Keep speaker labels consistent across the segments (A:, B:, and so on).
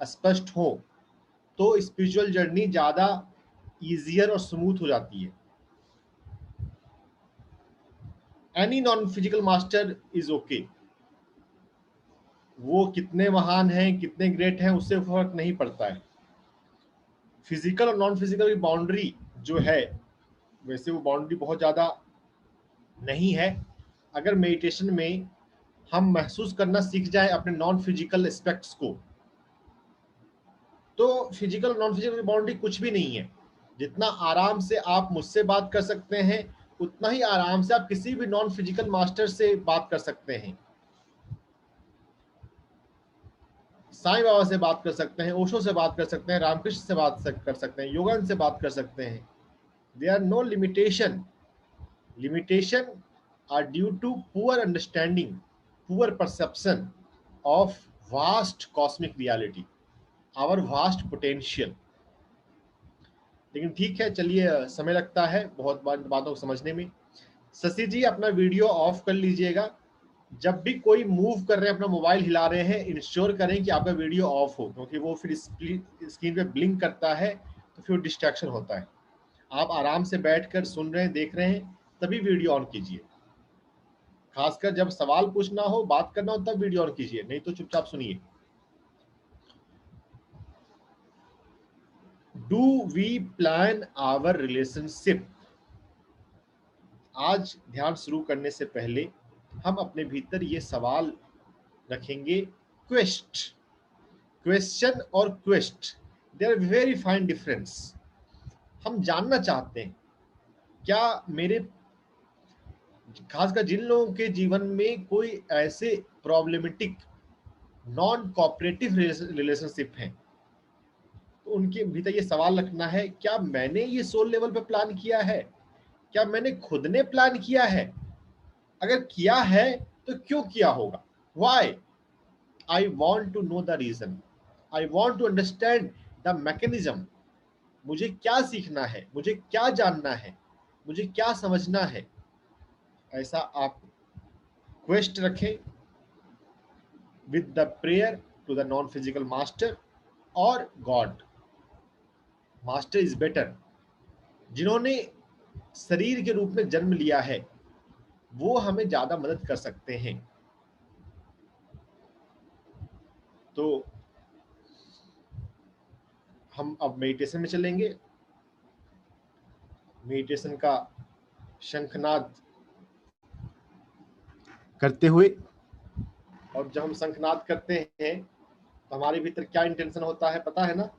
A: स्पष्ट हो तो स्पिरिचुअल जर्नी ज़्यादा ईजियर और स्मूथ हो जाती है। Any non physical master is okay, वो कितने महान हैं, कितने ग्रेट हैं, उससे फर्क नहीं पड़ता है। फिजिकल और नॉन फिजिकल की बाउंड्री जो है, वैसे वो बाउंड्री बहुत ज़्यादा नहीं है। अगर मेडिटेशन में हम महसूस करना सीख जाए अपने नॉन फिजिकल एस्पेक्ट्स को, तो फिजिकल नॉन फिजिकल की बाउंड्री कुछ भी नहीं है। जितना आराम से आप मुझसे बात कर सकते हैं, उतना ही आराम से आप किसी भी नॉन फिजिकल मास्टर से बात कर सकते हैं। साईं बाबा से बात कर सकते हैं, ओशो से बात कर सकते हैं, रामकृष्ण से बात कर सकते हैं, योगन से बात कर सकते हैं। There are no limitation. Limitation are due to poor understanding, poor perception of vast cosmic reality, our vast potential. लेकिन ठीक है, चलिए, समय लगता है बहुत बातों को समझने में। शशि जी, अपना वीडियो ऑफ कर लीजिएगा। जब भी कोई मूव कर रहे हैं, अपना मोबाइल हिला रहे हैं, इंश्योर करें कि आपका वीडियो ऑफ हो, क्योंकि वो फिर स्क्रीन पे ब्लिंक करता है तो फिर डिस्ट्रैक्शन होता है। आप आराम से बैठकर सुन रहे हैं, देख रहे हैं, तभी वीडियो ऑन कीजिए। खासकर जब सवाल पूछना हो, बात करना हो, तब वीडियो ऑन कीजिए, नहीं तो चुपचाप सुनिए। Do we plan our relationship? आज ध्यान शुरू करने से पहले हम अपने भीतर ये सवाल रखेंगे। क्वेश्चन और quest, there very fine difference. हम जानना चाहते हैं क्या मेरे, खासकर जिन लोगों के जीवन में कोई ऐसे प्रॉब्लमेटिक नॉन कोऑपरेटिव रिलेशनशिप हैं, तो उनके भीतर ये सवाल रखना है, क्या मैंने ये सोल लेवल पे प्लान किया है? क्या मैंने खुद ने प्लान किया है? अगर किया है तो क्यों किया होगा? Why? I want to know the reason, I want to understand the mechanism. मुझे क्या सीखना है, मुझे क्या जानना है, मुझे क्या समझना है। ऐसा आप क्वेस्ट रखें with the prayer to the non physical master और गॉड। Master is better. जिन्होंने शरीर के रूप में जन्म लिया है, वो हमें ज्यादा मदद कर सकते हैं। तो हम अब मेडिटेशन में चलेंगे। मेडिटेशन का शंखनाद करते हुए, और जब हम शंखनाद करते हैं तो हमारे भीतर क्या इंटेंशन होता है पता है ना?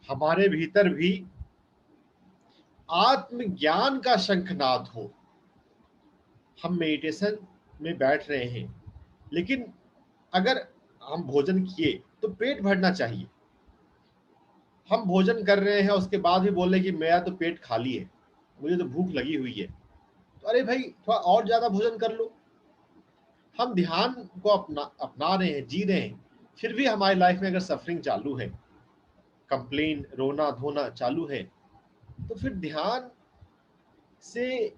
A: हमारे भीतर भी आत्मज्ञान का शंखनाद हो। हम मेडिटेशन में बैठ रहे हैं, लेकिन अगर हम भोजन किए तो पेट भरना चाहिए। हम भोजन कर रहे हैं, उसके बाद भी बोल रहे कि मेरा तो पेट खाली है, मुझे तो भूख लगी हुई है, तो अरे भाई, थोड़ा और ज्यादा भोजन कर लो। हम ध्यान को अपना रहे हैं, जी रहे हैं, फिर भी हमारी लाइफ में अगर सफरिंग चालू है, कंप्लेन, रोना धोना चालू है, तो फिर ध्यान से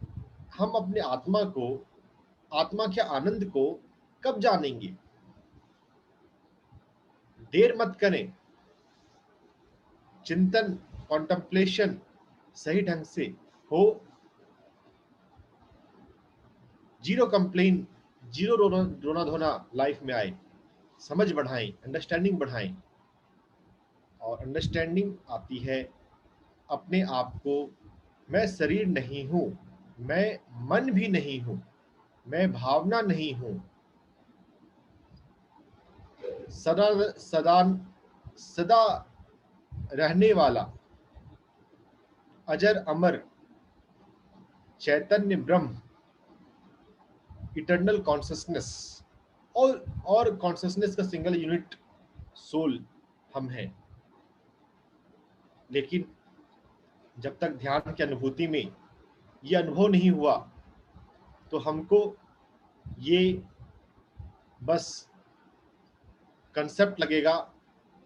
A: हम अपने आत्मा के आनंद को कब जानेंगे? देर मत करें। चिंतन, कॉन्टम्पलेशन सही ढंग से हो। जीरो कंप्लेन, जीरो रोना धोना लाइफ में आए। समझ बढ़ाएं, अंडरस्टैंडिंग बढ़ाएं। और अंडरस्टैंडिंग आती है अपने आप को, मैं शरीर नहीं हूं, मैं मन भी नहीं हूं, मैं भावना नहीं हूं। सदा सदा सदा रहने वाला अजर अमर चैतन्य ब्रह्म, इटर्नल कॉन्शसनेस। और कॉन्शसनेस का सिंगल यूनिट सोल हम हैं। लेकिन जब तक ध्यान की अनुभूति में ये अनुभव नहीं हुआ तो हमको ये बस कंसेप्ट लगेगा,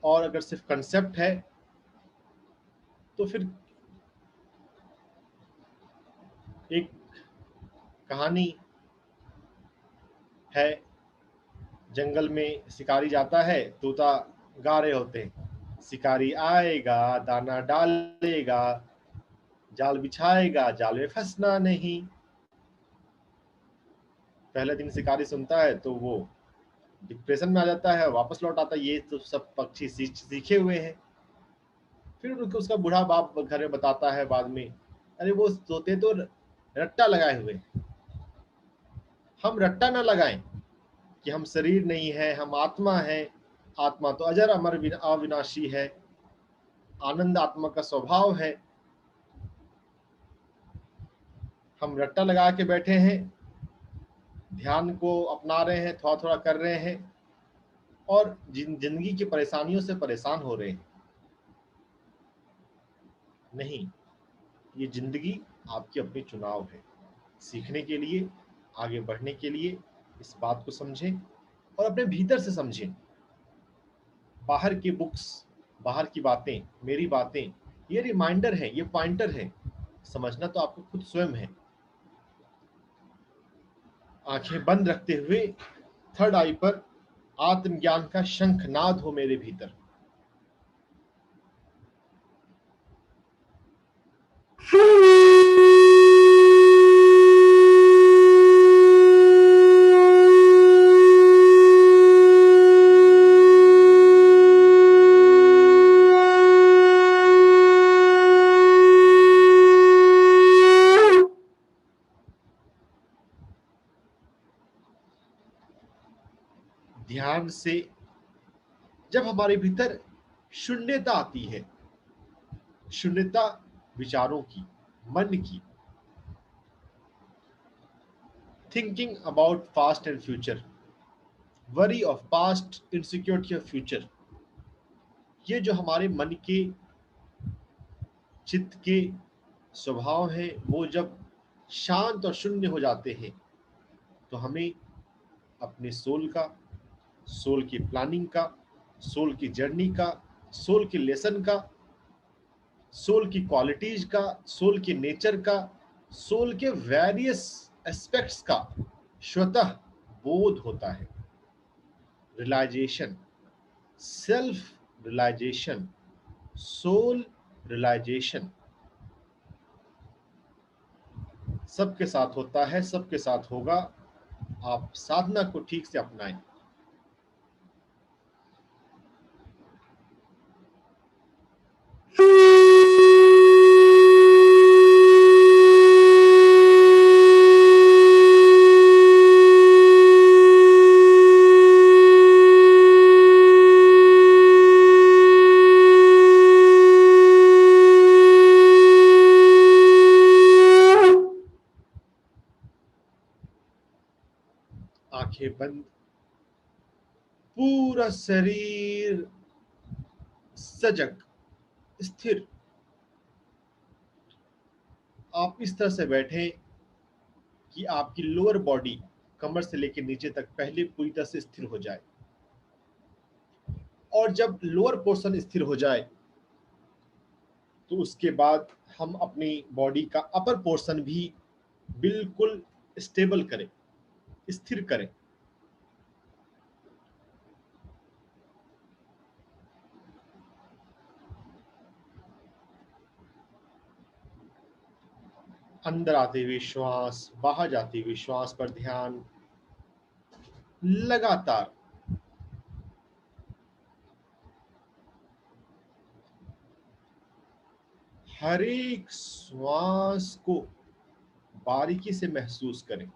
A: और अगर सिर्फ कंसेप्ट है तो फिर एक कहानी है, जंगल में शिकारी जाता है, तोता गा रहे होते हैं, शिकारी आएगा दाना डालेगा, जाल बिछाएगा जाल में फंसना नहीं। पहले दिन शिकारी सुनता है तो वो डिप्रेशन में आ जाता है, वापस लौट आता है। ये तो सब पक्षी सीखे हुए हैं। फिर उनको उसका बूढ़ा बाप घर में बताता है बाद में, अरे वो तोते तो रट्टा लगाए हुए हैं। हम रट्टा ना लगाएं कि हम शरीर नहीं है, हम आत्मा है। आत्मा तो अजर अमर अविनाशी है, आनंद आत्मा का स्वभाव है। हम रट्टा लगा के बैठे हैं, ध्यान को अपना रहे हैं, थोड़ा थोड़ा कर रहे हैं, और जिंदगी की परेशानियों से परेशान हो रहे हैं। नहीं, ये जिंदगी आपकी अपनी चुनाव है। सीखने के लिए, आगे बढ़ने के लिए इस बात को समझें और अपने भीतर से समझें। बाहर की बुक्स, बाहर की बातें, मेरी बातें, ये रिमाइंडर है, ये पॉइंटर है। समझना तो आपको खुद स्वयं है। आंखें बंद रखते हुए थर्ड आई पर आत्मज्ञान का शंखनाद हो मेरे भीतर। ध्यान से जब हमारे भीतर शून्यता आती है, शून्यता विचारों की, मन की, thinking about past and future, worry of past, insecurity of future, ये जो हमारे मन के, चित्त के स्वभाव है, वो जब शांत और शून्य हो जाते हैं तो हमें अपने सोल का, सोल की प्लानिंग का, सोल की जर्नी का, सोल के लेसन का, सोल की क्वालिटीज का, सोल के नेचर का, सोल के वेरियस एस्पेक्ट्स का स्वतः बोध होता है। Realisation, self realisation, soul realisation सबके साथ होता है, सबके साथ होगा। आप साधना को ठीक से अपनाएं। आंखें बंद, पूरा शरीर सजग, स्थिर। आप इस तरह से बैठे कि आपकी लोअर बॉडी कमर से लेकर नीचे तक पहले पूरी तरह से स्थिर हो जाए, और जब लोअर पोर्शन स्थिर हो जाए तो उसके बाद हम अपनी बॉडी का अपर पोर्शन भी बिल्कुल स्टेबल करें, स्थिर करें। अंदर आते हुए श्वास, बाहर जाते हुए श्वास पर ध्यान लगातार। हर एक श्वास को बारीकी से महसूस करें।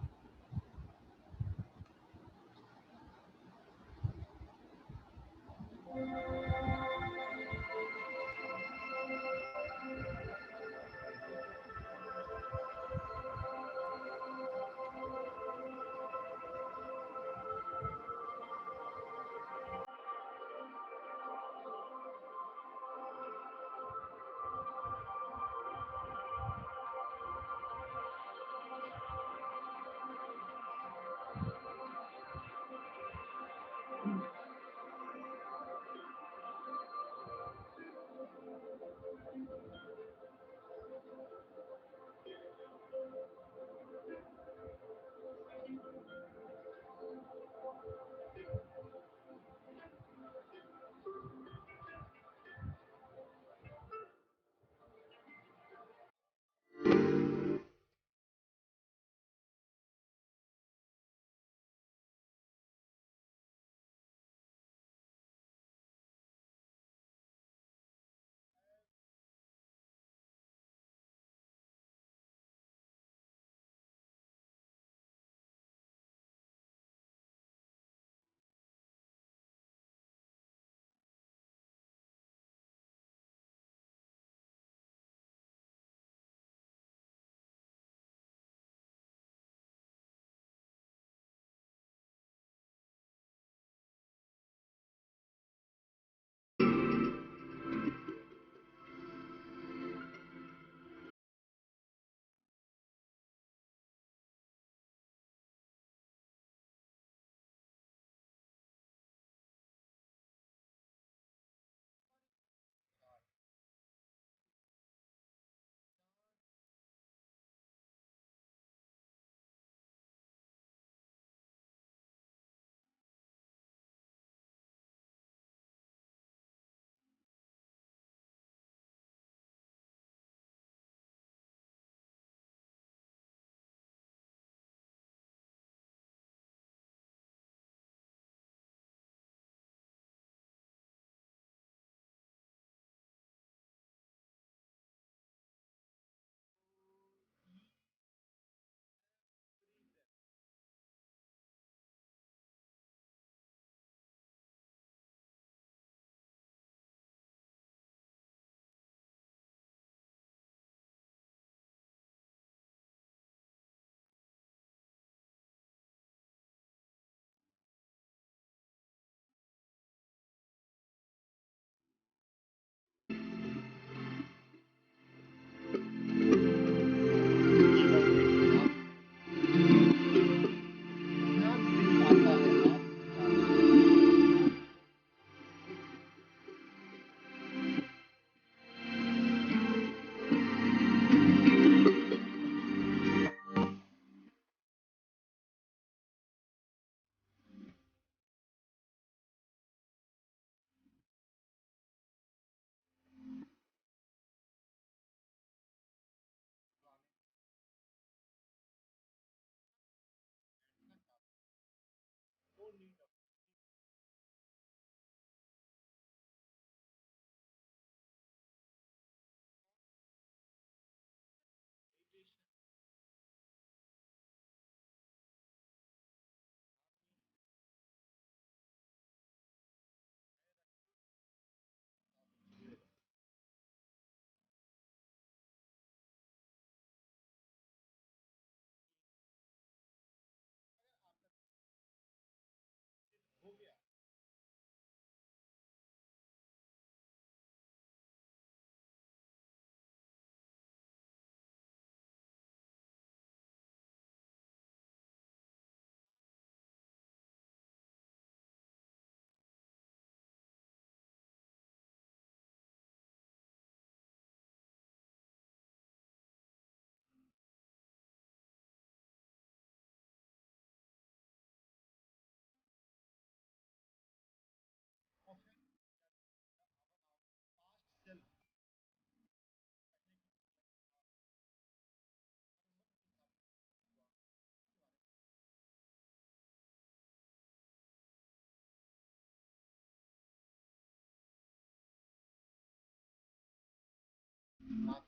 A: हाँ,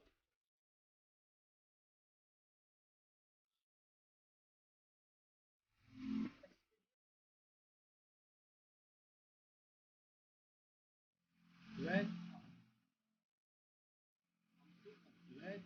A: वह वह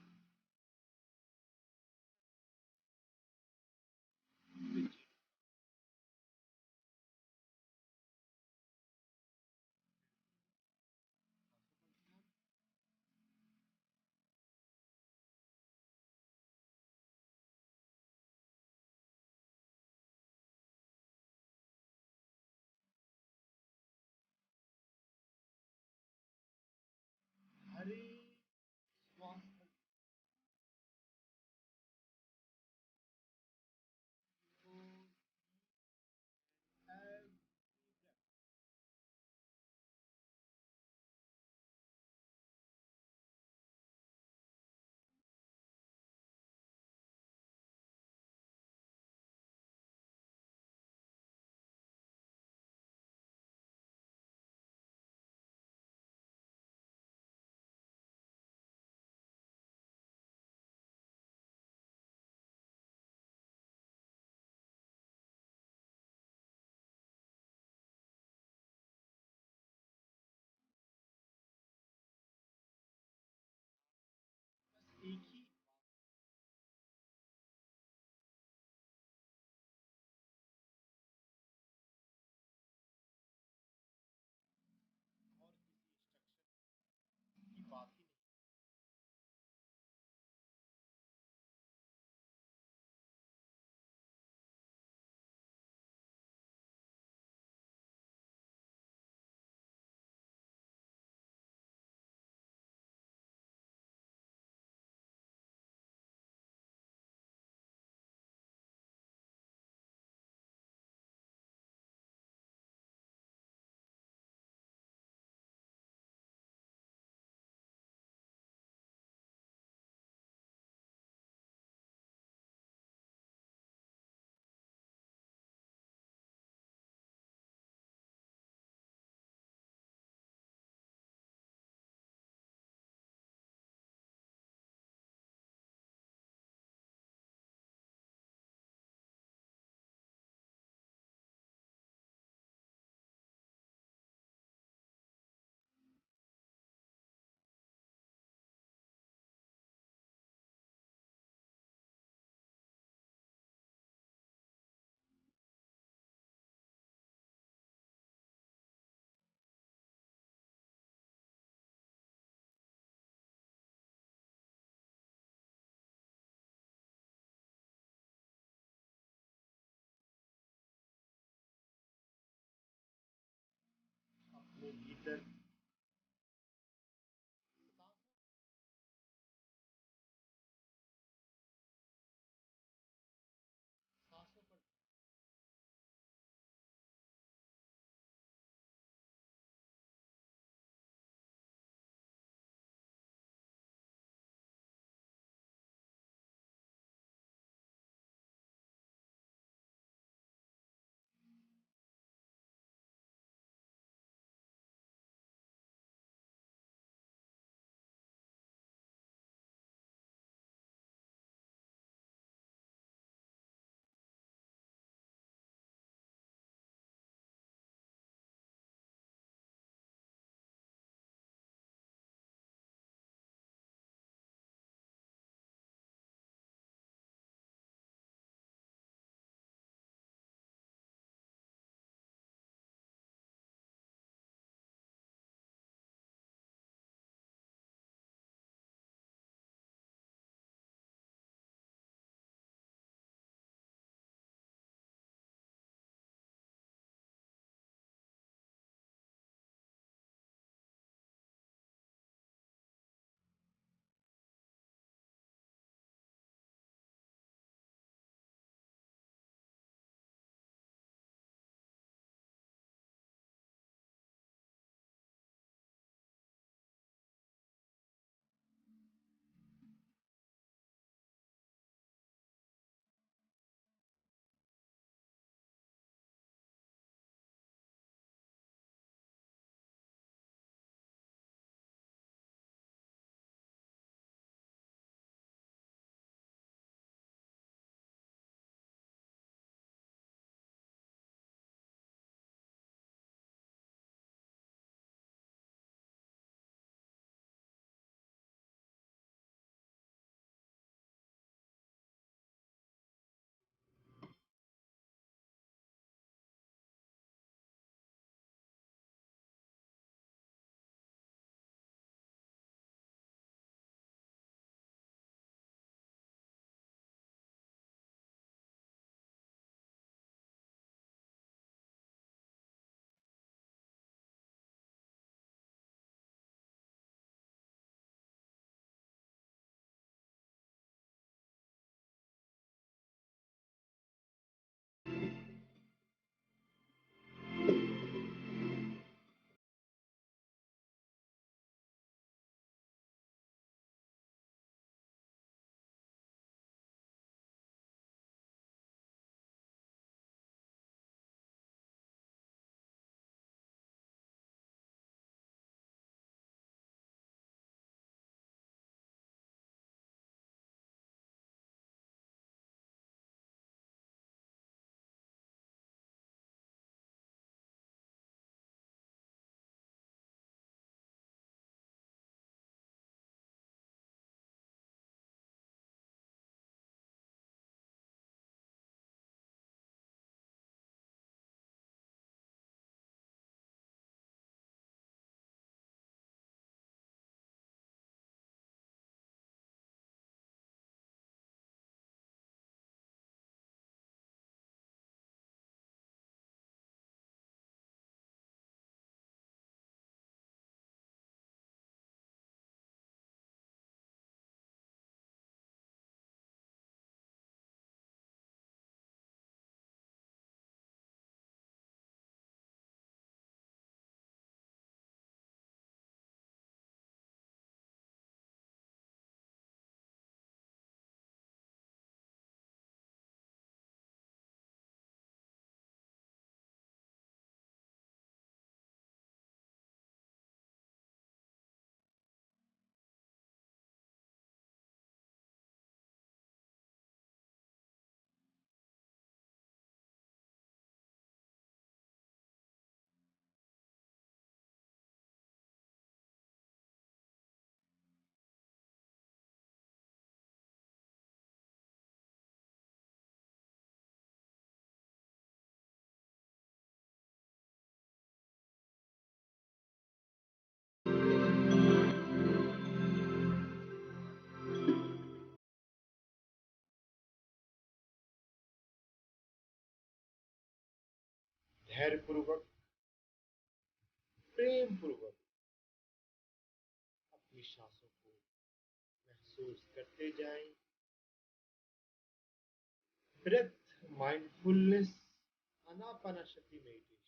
A: धैर्यपूर्वक, प्रेम पूर्वक अपनी सांसों को महसूस करते जाएं। Breath mindfulness, Anapanasati meditation.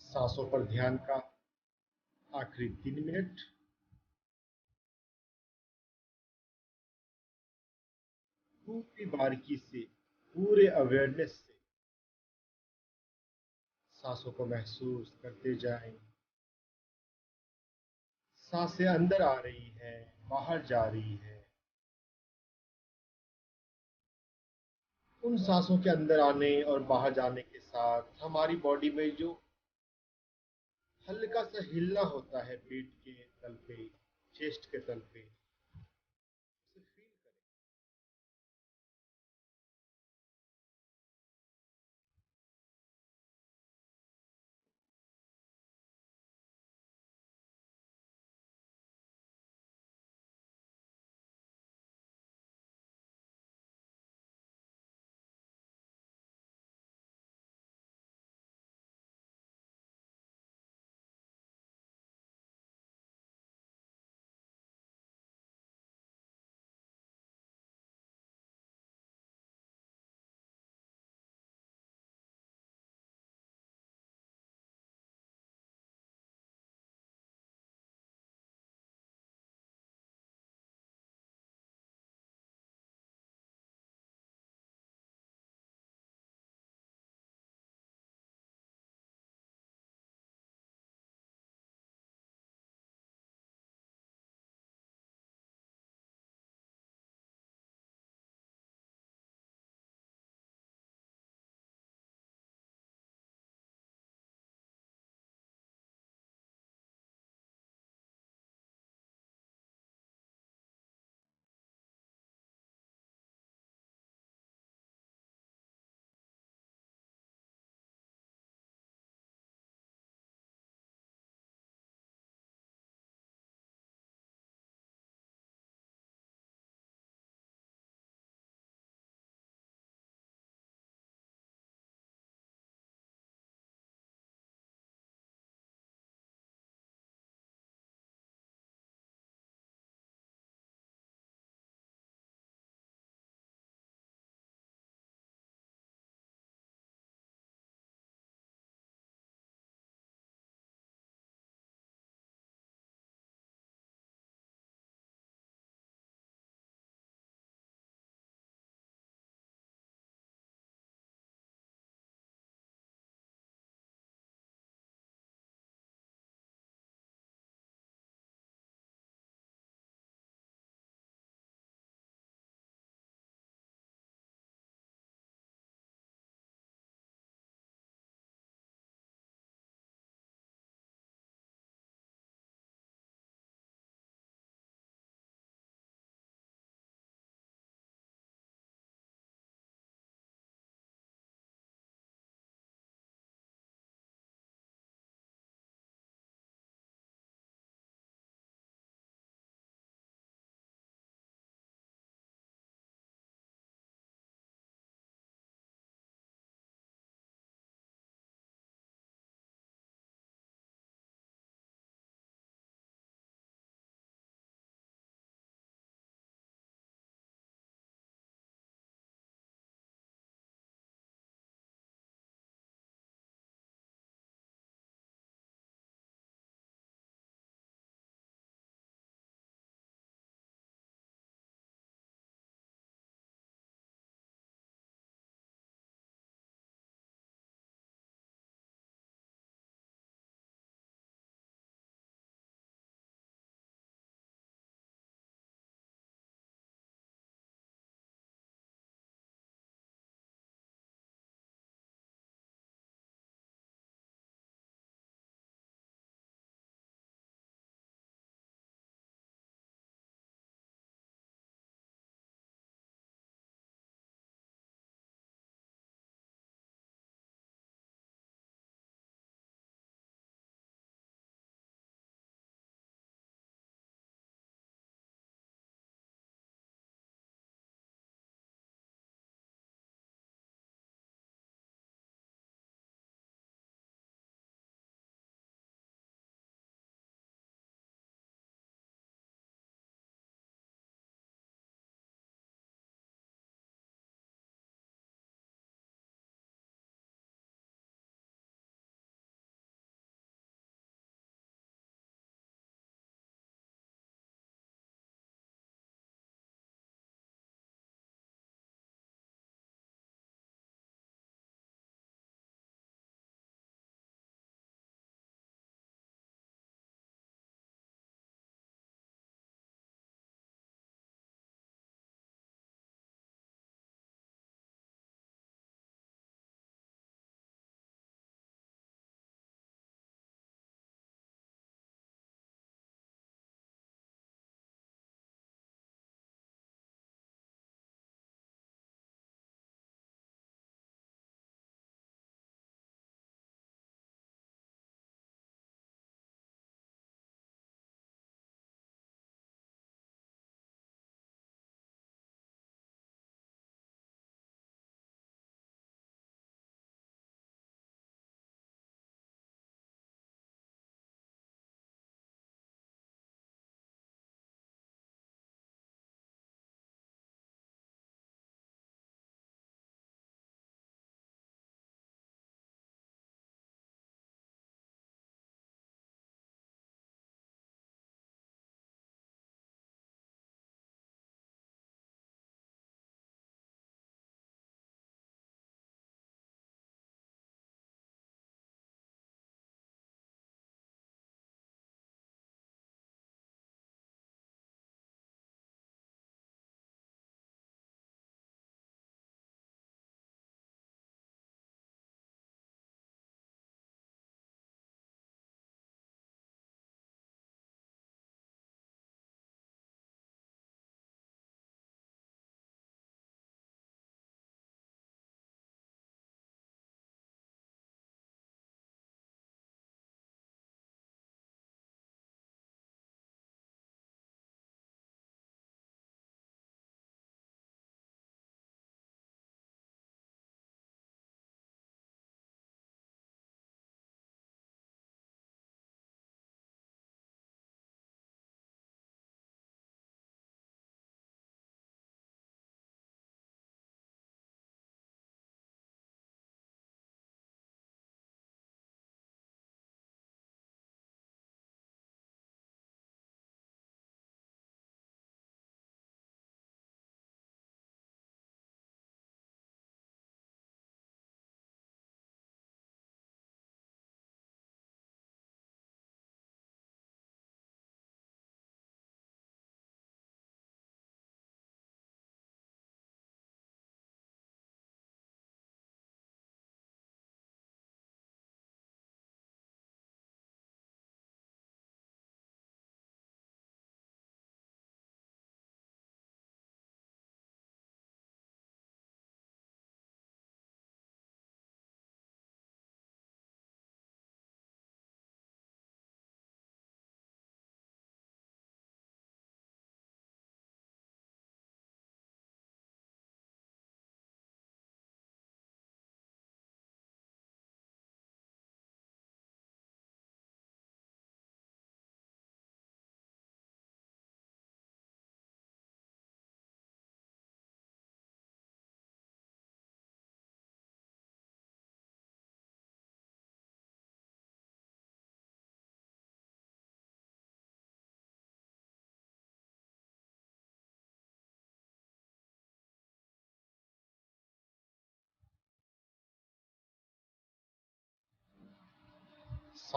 A: सांसों पर ध्यान का आखिरी 3 मिनट। पूरी बारीकी से, पूरे अवेयरनेस से सांसों को महसूस करते जाएं। सांसें अंदर आ रही है, बाहर जा रही है। उन सांसों के अंदर आने और बाहर जाने के साथ हमारी बॉडी में जो हल्का सा हिलना होता है पेट के तल पे, चेस्ट के तल पे, उसे फील करें।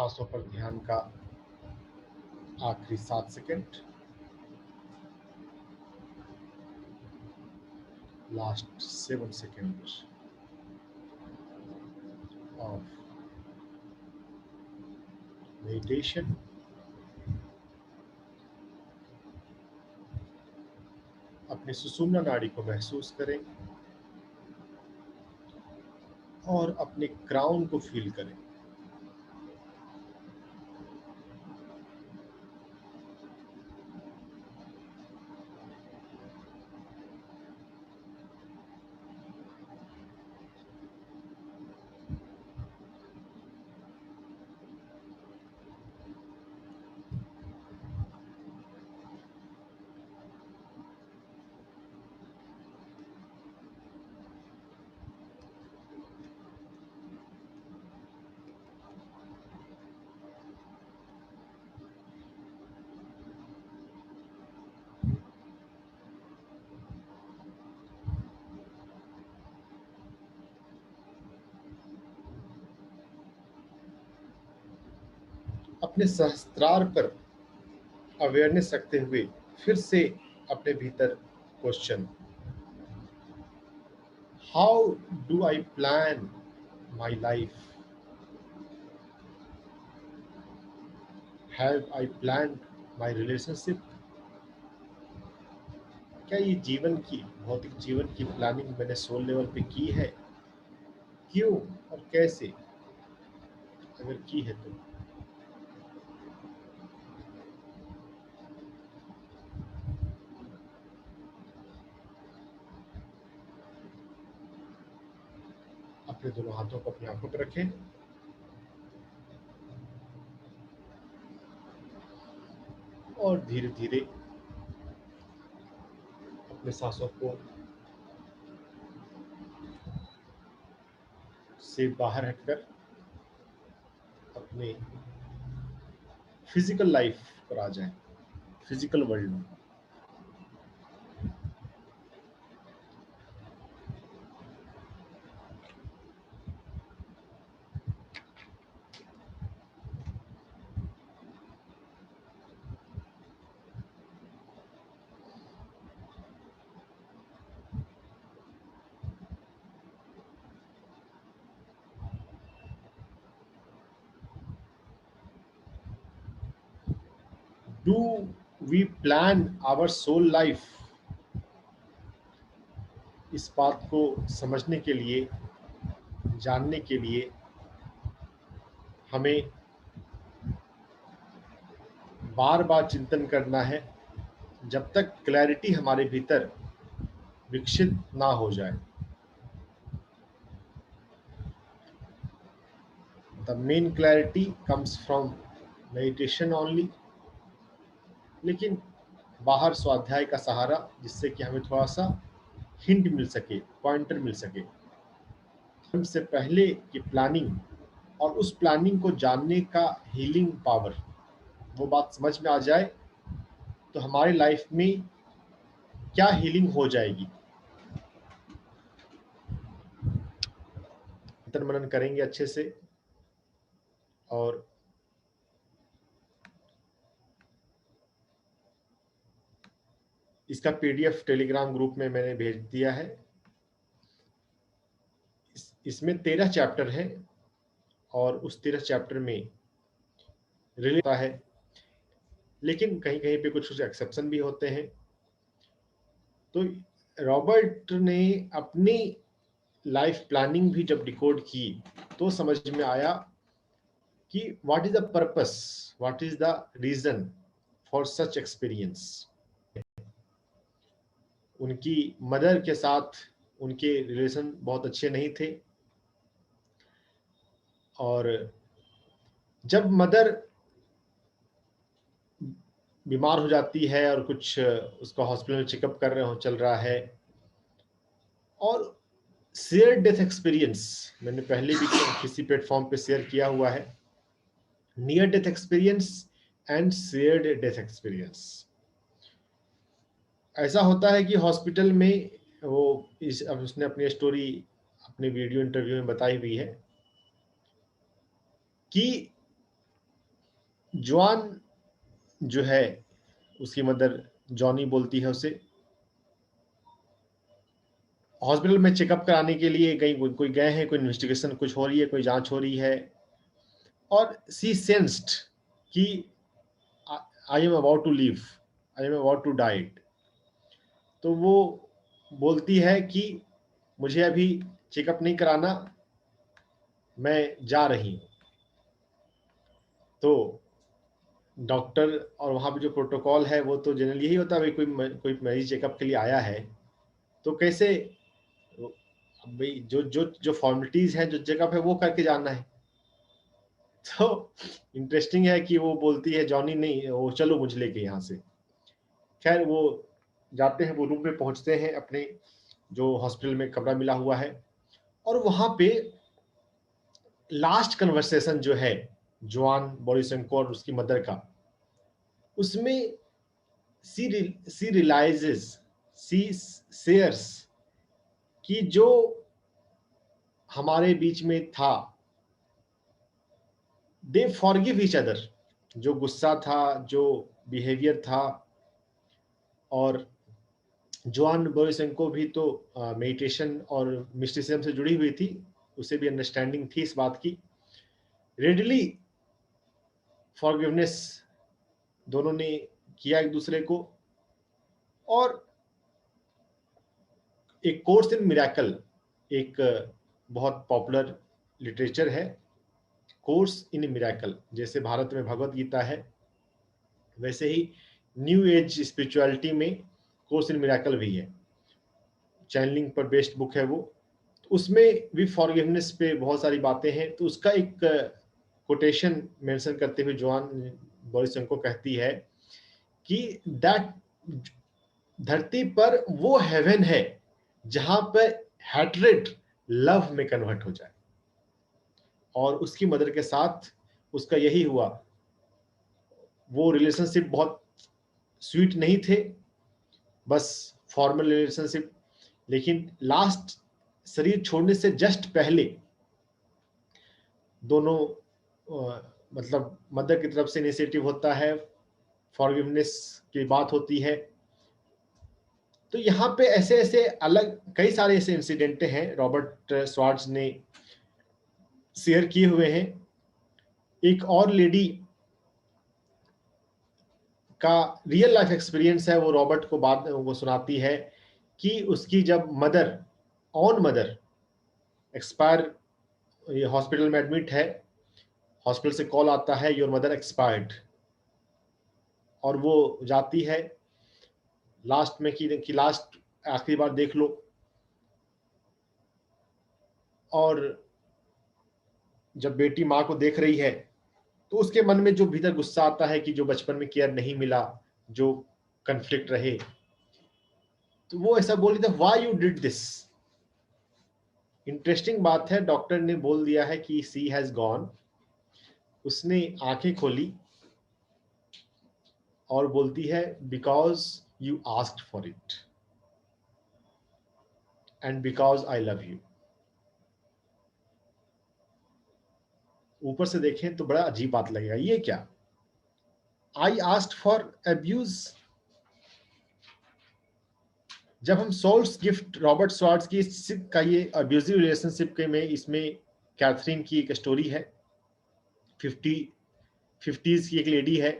A: सांसों पर ध्यान का आखिरी 7 second, last 7 second of meditation. अपनी सुषुम्ना नाड़ी को महसूस करें और अपने क्राउन को फील करें। अपने सहस्त्रार पर अवेयरनेस रखते हुए फिर से अपने भीतर question, how do I plan my life? Have I plan my relationship? क्या ये जीवन की, भौतिक जीवन की प्लानिंग मैंने सोल लेवल पे की है? क्यों और कैसे, अगर की है तो? अपने दोनों हाथों को अपनी आंखों पर रखें और धीरे धीरे अपने सांसों को से बाहर हटकर अपने फिजिकल लाइफ पर आ जाएं, फिजिकल वर्ल्ड में। Do we plan our soul life? इस बात को समझने के लिए, जानने के लिए हमें बार बार चिंतन करना है जब तक क्लैरिटी हमारे भीतर विकसित ना हो जाए। The main clarity comes from meditation only, लेकिन बाहर स्वाध्याय का सहारा, जिससे कि हमें थोड़ा सा हिंट मिल सके, पॉइंटर मिल सके। से पहले की प्लानिंग और उस प्लानिंग को जानने का हीलिंग पावर, वो बात समझ में आ जाए तो हमारी लाइफ में क्या हीलिंग हो जाएगी। चिंतन मनन करेंगे अच्छे से और इसका पीडीएफ टेलीग्राम ग्रुप में मैंने भेज दिया है। इसमें 13 चैप्टर है और उस 13 चैप्टर में रिलेट होता है, लेकिन कहीं कहीं पे कुछ एक्सेप्शन भी होते हैं। तो रॉबर्ट ने अपनी लाइफ प्लानिंग भी जब डिकोड की तो समझ में आया कि what is the purpose, what is the reason for such experience. उनकी मदर के साथ उनके रिलेशन बहुत अच्छे नहीं थे और जब मदर बीमार हो जाती है और कुछ उसका हॉस्पिटल में चेकअप कर रहे हो चल रहा है, और शेयर डेथ एक्सपीरियंस मैंने पहले भी किसी प्लेटफॉर्म पे शेयर किया हुआ है, near death experience and shared death experience. ऐसा होता है कि हॉस्पिटल में वो अब उसने अपनी स्टोरी अपने वीडियो इंटरव्यू में बताई हुई है कि जॉन जो है, उसकी मदर जॉनी बोलती है उसे, हॉस्पिटल में चेकअप कराने के लिए कहीं कोई गए हैं, कोई इन्वेस्टिगेशन कुछ हो रही है, कोई जांच हो रही है, और सी सेंस्ड कि I am about to leave, I am about to die. तो वो बोलती है कि मुझे अभी चेकअप नहीं कराना, मैं जा रही हूँ। तो डॉक्टर और वहाँ पे जो प्रोटोकॉल है वो तो जनरली यही होता है, भाई कोई मरीज चेकअप के लिए आया है तो कैसे भाई जो जो जो फॉर्मेलिटीज है, जो चेकअप है वो करके जाना है। तो इंटरेस्टिंग है कि वो बोलती है जॉनी नहीं, वो चलो मुझे लेके यहाँ से। खैर वो जाते हैं, वो रूम पे पहुंचते हैं अपने जो हॉस्पिटल में कमरा मिला हुआ है, और वहां पे लास्ट कन्वर्सेशन जो है जॉन बोरिसेंको और उसकी मदर का, उसमें सी रियलाइजेस, सी शेयर्स कि जो हमारे बीच में था, दे फॉरगिव ईच अदर, जो गुस्सा था, जो बिहेवियर था। और जॉन बोरिसेंको भी तो मेडिटेशन और मिस्टिसिज्म से जुड़ी हुई थी, उसे भी अंडरस्टैंडिंग थी इस बात की। रेडली फॉरगिवनेस दोनों ने किया एक दूसरे को। और एक कोर्स इन मिरेकल, एक बहुत पॉपुलर लिटरेचर है, कोर्स इन मिरेकल। जैसे भारत में भगवत गीता है, वैसे ही न्यू एज स्पिरिचुअलिटी में कोर्स इन मिरेकल भी है, चैनलिंग पर बेस्ड बुक है वो। तो उसमें भी फॉरगिवनेस पे बहुत सारी बातें हैं। तो उसका एक कोटेशन मेंशन करते हुए जॉन बोरिसेंको कहती है कि दैट धरती पर वो हेवन है जहां पर हैट्रेड लव में कन्वर्ट हो जाए। और उसकी मदर के साथ उसका यही हुआ। वो रिलेशनशिप बहुत स्वीट नहीं थे, बस फॉर्मल रिलेशनशिप, लेकिन लास्ट शरीर छोड़ने से जस्ट पहले दोनों मतलब मदर की तरफ से इनिशिएटिव होता है, फॉरगिवनेस की बात होती है। तो यहाँ पे ऐसे ऐसे अलग कई सारे ऐसे इंसिडेंट हैं रॉबर्ट स्वार्ट्ज ने शेयर किए हुए हैं। एक और लेडी का रियल लाइफ एक्सपीरियंस है, वो रॉबर्ट को बाद वो सुनाती है कि उसकी जब मदर ऑन मदर एक्सपायर, ये हॉस्पिटल में एडमिट है, हॉस्पिटल से कॉल आता है योर मदर एक्सपायर्ड, और वो जाती है लास्ट में कि लास्ट आखिरी बार देख लो। और जब बेटी माँ को देख रही है तो उसके मन में जो भीतर गुस्सा आता है कि जो बचपन में केयर नहीं मिला, जो कन्फ्लिक्ट रहे, तो वो ऐसा बोल रही था why you did this. Interesting बात है, डॉक्टर ने बोल दिया है कि सी हैज गॉन। उसने आंखें खोली और बोलती है because you asked for it and because I love you. ऊपर से देखें तो बड़ा अजीब बात लगेगा, ये क्या, आई आस्क्ड फॉर अब्यूज। जब हम सोल्स गिफ्ट रॉबर्ट स्वार्ट्ज की का ये अब्यूजिव रिलेशनशिप के में, इसमें कैथरीन की एक स्टोरी है। 50s की एक लेडी है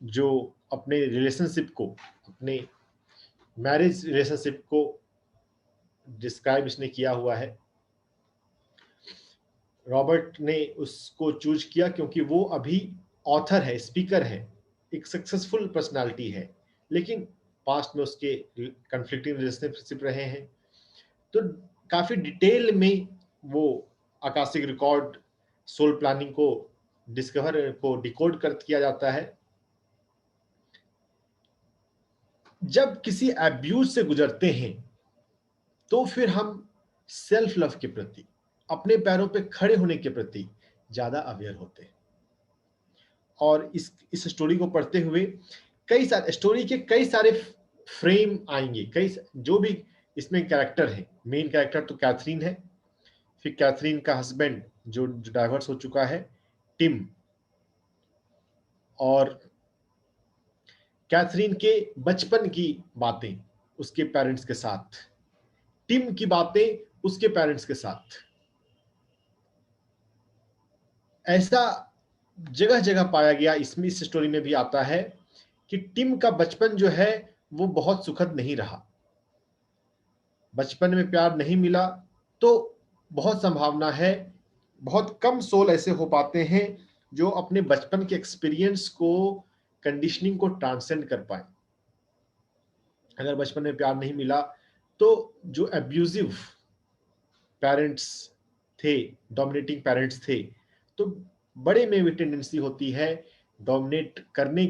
A: जो अपने रिलेशनशिप को, अपने मैरिज रिलेशनशिप को डिस्क्राइब इसने किया हुआ है। रॉबर्ट ने उसको चूज किया क्योंकि वो अभी ऑथर है, स्पीकर है, एक सक्सेसफुल पर्सनालिटी है, लेकिन पास्ट में उसके कन्फ्लिक्टिंग रिलेशनशिप रहे हैं। तो काफी डिटेल में वो आकाशिक रिकॉर्ड, सोल प्लानिंग को डिस्कवर को डिकोड कर किया जाता है। जब किसी एब्यूज से गुजरते हैं तो फिर हम सेल्फ लव के प्रति, अपने पैरों पे खड़े होने के प्रति ज्यादा अवेयर होते हैं। और इस स्टोरी को पढ़ते हुए कई सारे स्टोरी के कई सारे फ्रेम आएंगे, कई जो भी इसमें कैरेक्टर है, मेन कैरेक्टर तो कैथरीन है, फिर कैथरीन का हस्बैंड जो डाइवर्स हो चुका है, टिम, और कैथरीन के बचपन की बातें उसके पेरेंट्स के साथ, टिम की बातें उसके पेरेंट्स के साथ। ऐसा जगह जगह पाया गया, इसमें इस स्टोरी में भी आता है कि टिम का बचपन जो है वो बहुत सुखद नहीं रहा। बचपन में प्यार नहीं मिला तो बहुत संभावना है, बहुत कम सोल ऐसे हो पाते हैं जो अपने बचपन के एक्सपीरियंस को, कंडीशनिंग को ट्रांसेंड कर पाए। अगर बचपन में प्यार नहीं मिला तो जो एब्यूजिव पेरेंट्स थे, डोमिनेटिंग पेरेंट्स थे, तो बड़े में भी टेंडेंसी होती है डोमिनेट करने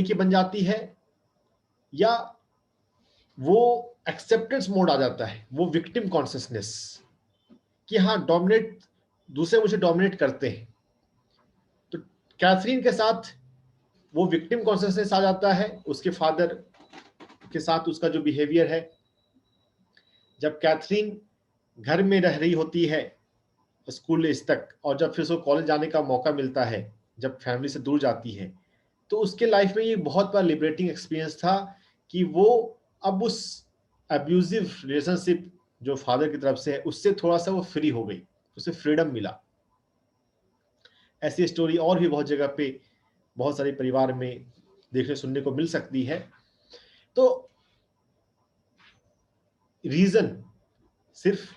A: की बन जाती है, या वो एक्सेप्टेंस मोड आ जाता है, वो विक्टिम कॉन्शियसनेस कि हाँ डोमिनेट, दूसरे मुझे डोमिनेट करते हैं। तो कैथरीन के साथ वो विक्टिम कॉन्शियसनेस आ जाता है, उसके फादर के साथ उसका जो बिहेवियर है। जब कैथरीन घर में रह रही होती है स्कूल एज तक, और जब फिर उसको कॉलेज जाने का मौका मिलता है, जब फैमिली से दूर जाती है, तो उसके लाइफ में ये बहुत बड़ा लिबरेटिंग एक्सपीरियंस था कि वो अब उस अब्यूजिव रिलेशनशिप जो फादर की तरफ से है उससे थोड़ा सा वो फ्री हो गई, उसे फ्रीडम मिला। ऐसी स्टोरी और भी बहुत जगह पे, बहुत सारे परिवार में देखने सुनने को मिल सकती है। तो रीजन सिर्फ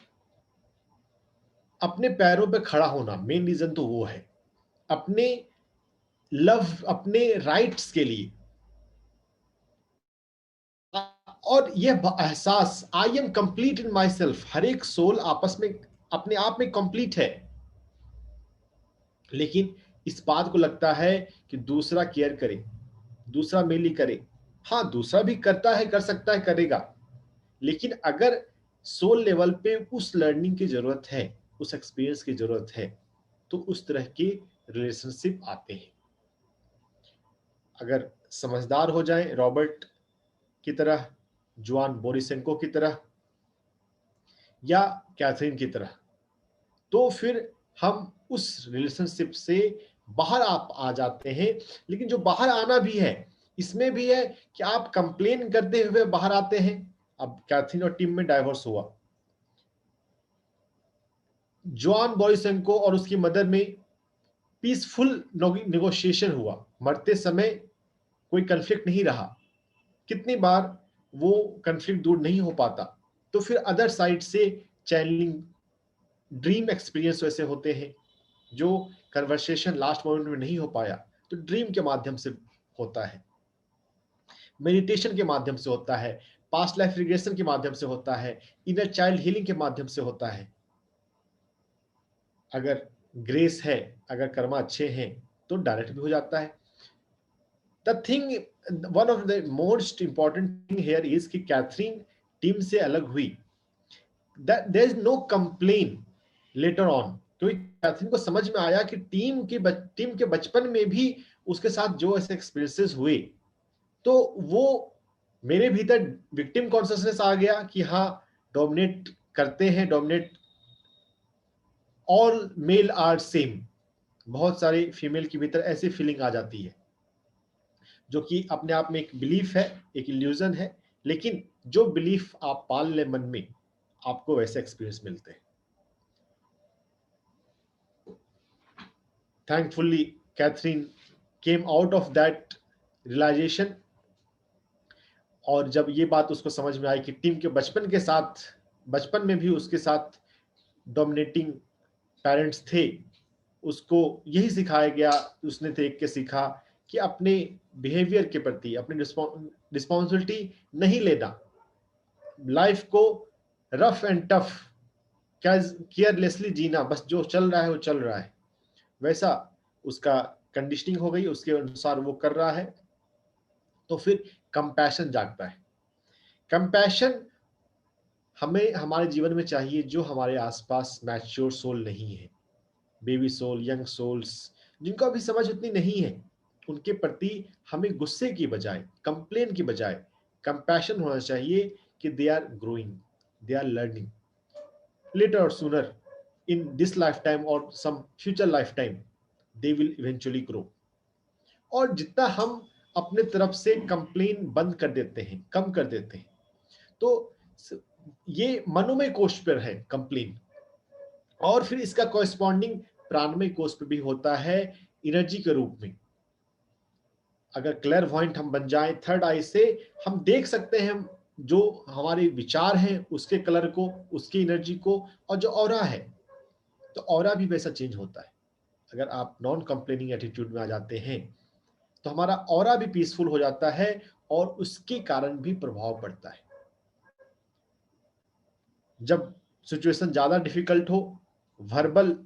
A: अपने पैरों पे खड़ा होना, मेन रीजन तो वो है, अपने लव, अपने राइट्स के लिए। और यह एहसास, I am complete in myself, हर एक सोल आपस में अपने आप में कंप्लीट है, लेकिन इस बात को लगता है कि दूसरा केयर करे, दूसरा मेरे लिए करे। हाँ, दूसरा भी करता है, कर सकता है, करेगा, लेकिन अगर सोल लेवल पे उस लर्निंग की जरूरत है, उस एक्सपीरियंस की जरूरत है, तो उस तरह के रिलेशनशिप आते हैं। अगर समझदार हो जाएं रॉबर्ट की तरह, जुआन बोरिसेंको की तरह, या कैथरीन की तरह, तो फिर हम उस रिलेशनशिप से बाहर आप आ जाते हैं। लेकिन जो बाहर आना भी है, इसमें भी है कि आप कंप्लेन करते हुए बाहर आते हैं। अब कैथरीन और टिम में डाइवोर्स हुआ, जॉन बोरिसेंको और उसकी मदर में पीसफुल नेगोशिएशन हुआ, मरते समय कोई कंफ्लिक्ट नहीं रहा। कितनी बार वो कंफ्लिक्ट दूर नहीं हो पाता, तो फिर अदर साइड से चैनलिंग, ड्रीम एक्सपीरियंस वैसे होते हैं जो कन्वर्सेशन लास्ट मोमेंट में नहीं हो पाया, तो ड्रीम के माध्यम से होता है, मेडिटेशन के माध्यम से होता है, पास्ट लाइफ रिग्रेशन के माध्यम से होता है, इनर चाइल्ड हीलिंग के माध्यम से होता है। अगर ग्रेस है, अगर कर्मा अच्छे हैं, तो डायरेक्ट भी हो जाता है। The thing, one of the most important thing here is कि कैथरीन टीम से अलग हुई, there is no complain letter on, क्योंकि कैथरीन को समझ में आया कि टीम के बचपन में भी उसके साथ जो ऐसे एक्सपीरियंसेस हुए, तो वो मेरे भीतर विक्टिम कॉन्शियसनेस आ गया कि हाँ डोमिनेट करते हैं, dominate, all male are same. बहुत सारे फीमेल के भीतर ऐसी फीलिंग आ जाती है, जो कि अपने आप में एक बिलीफ है, एक इल्यूजन है, लेकिन जो बिलीफ आप पाल ले मन में, आपको वैसे एक्सपीरियंस मिलते हैं। Thankfully Catherine came out of that realisation, और जब ये बात उसको समझ में आई कि टीम के बचपन में भी उसके साथ डोमिनेटिंग पेरेंट्स थे, उसको यही सिखाया गया, उसने देख के सीखा कि अपने बिहेवियर के प्रति अपनी रिस्पॉन्सिबिलिटी नहीं लेना, लाइफ को रफ एंड टफ केयरलेसली जीना, बस जो चल रहा है वो चल रहा है, वैसा उसका कंडीशनिंग हो गई, उसके अनुसार वो कर रहा है। तो फिर कंपैशन जागता है। कंपैशन हमें हमारे जीवन में चाहिए, जो हमारे आसपास मैच्योर सोल नहीं है, बेबी सोल, यंग सोल्स, जिनको अभी समझ उतनी नहीं है, उनके प्रति हमें गुस्से की बजाय, कंप्लेन की बजाय कंपैशन होना चाहिए कि they are growing, they are learning, later और sooner in this lifetime और some future lifetime, they will eventually grow. और जितना हम अपने तरफ से कंप्लेन बंद कर देते हैं, कम कर देते हैं, तो ये मनोमय कोष पर है कंप्लेन, और फिर इसका कॉरेस्पॉन्डिंग प्राणमय कोष पर भी होता है एनर्जी के रूप में। अगर क्लेयरवॉयंट हम बन जाएं, थर्ड आई से हम देख सकते हैं जो हमारे विचार हैं उसके कलर को, उसकी एनर्जी को, और जो ऑरा है, तो ऑरा भी वैसा चेंज होता है। अगर आप नॉन कंप्लेनिंग एटीट्यूड में आ जाते हैं तो हमारा ऑरा भी पीसफुल हो जाता है, और उसके कारण भी प्रभाव पड़ता है। जब सिचुएशन ज्यादा डिफिकल्ट हो, वर्बल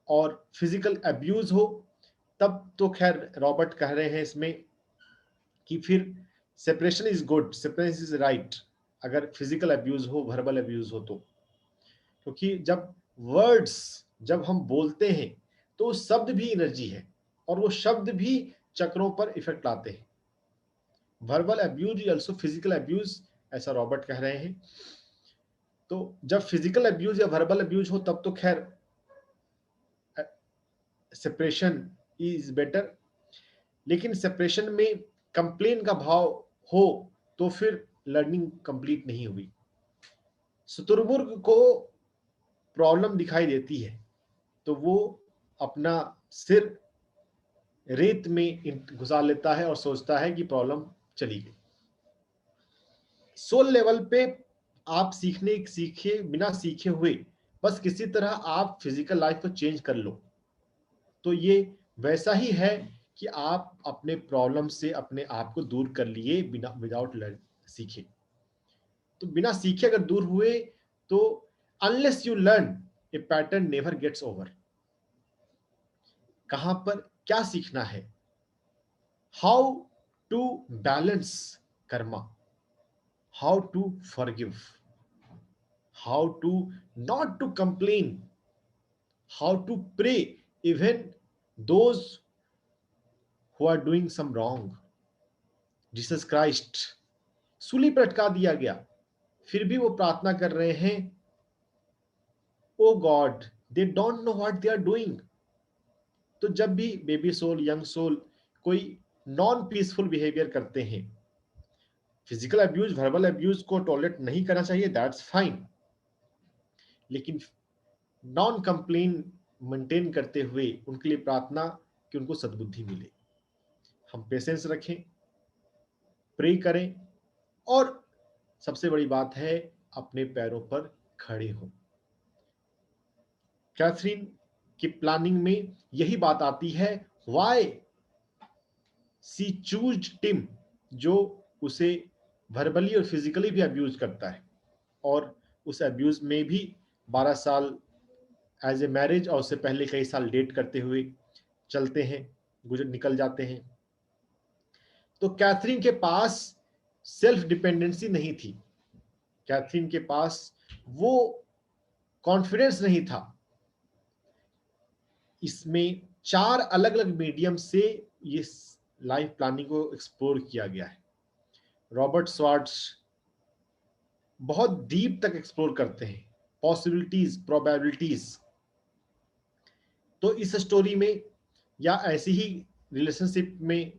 A: और फिजिकल अब्यूज हो, तब तो खैर रॉबर्ट कह रहे हैं इसमें कि फिर separation is good, separation is right, अगर फिजिकल अब्यूज हो, वर्बल अब्यूज हो तो। क्योंकि जब वर्ड्स, जब हम बोलते हैं तो शब्द भी एनर्जी है, और वो शब्द भी चक्रों पर इफेक्ट लाते हैं। Verbal abuse also physical abuse, ऐसा रॉबर्ट कह रहे हैं। तो जब फिजिकल अब्यूज या वर्बल अब्यूज हो तब तो खैर सेपरेशन इज बेटर, लेकिन सेपरेशन में कंप्लेन का भाव हो तो फिर लर्निंग कंप्लीट नहीं हुई। शुतुरमुर्ग को प्रॉब्लम दिखाई देती है तो वो अपना सिर रेत में घुसा लेता है और सोचता है कि प्रॉब्लम चली गई। सोल लेवल पे आप सीखे बिना सीखे हुए बस किसी तरह आप फिजिकल लाइफ को चेंज कर लो, तो ये वैसा ही है कि आप अपने प्रॉब्लम से अपने आप को दूर कर लिए बिना, विदाउट सीखे। तो बिना सीखे अगर दूर हुए तो unless you learn, a pattern never gets over. कहां पर क्या सीखना है? How to balance karma, how to forgive, how to not to complain, how to pray even those who are doing some wrong। Jesus Christ सूली पर अटका दिया गया, फिर भी वो प्रार्थना कर रहे हैं, O God they don't know what they are doing. तो जब भी बेबी सोल, यंग सोल कोई नॉन पीसफुल बिहेवियर करते हैं, फिजिकल अब्यूज, वर्बल अब्यूज को टॉलरेट नहीं करना चाहिए, दैट्स फाइन, लेकिन नॉन कंप्लेन मेंटेन करते हुए उनके लिए प्रार्थना कि उनको सद्बुद्धि मिले। हम पेशेंस रखें, प्रे करें, और सबसे बड़ी बात है अपने पैरों पर खड़े हो। कैथरीन की प्लानिंग में यही बात आती है, व्हाई सी चूज टिम, जो उसे वर्बली और फिजिकली भी अब्यूज करता है, और उस अब्यूज में भी 12 साल एज ए मैरिज और उससे पहले कई साल डेट करते हुए चलते हैं, गुजर निकल जाते हैं। तो कैथरीन के पास सेल्फ डिपेंडेंसी नहीं थी, कैथरीन के पास वो कॉन्फिडेंस नहीं था। इसमें 4 अलग अलग मीडियम से ये लाइफ प्लानिंग को एक्सप्लोर किया गया है। रॉबर्ट स्वार्ट्स बहुत डीप तक एक्सप्लोर करते हैं पॉसिबिलिटीज, प्रोबेबिलिटीज। तो इस स्टोरी में या ऐसी ही रिलेशनशिप में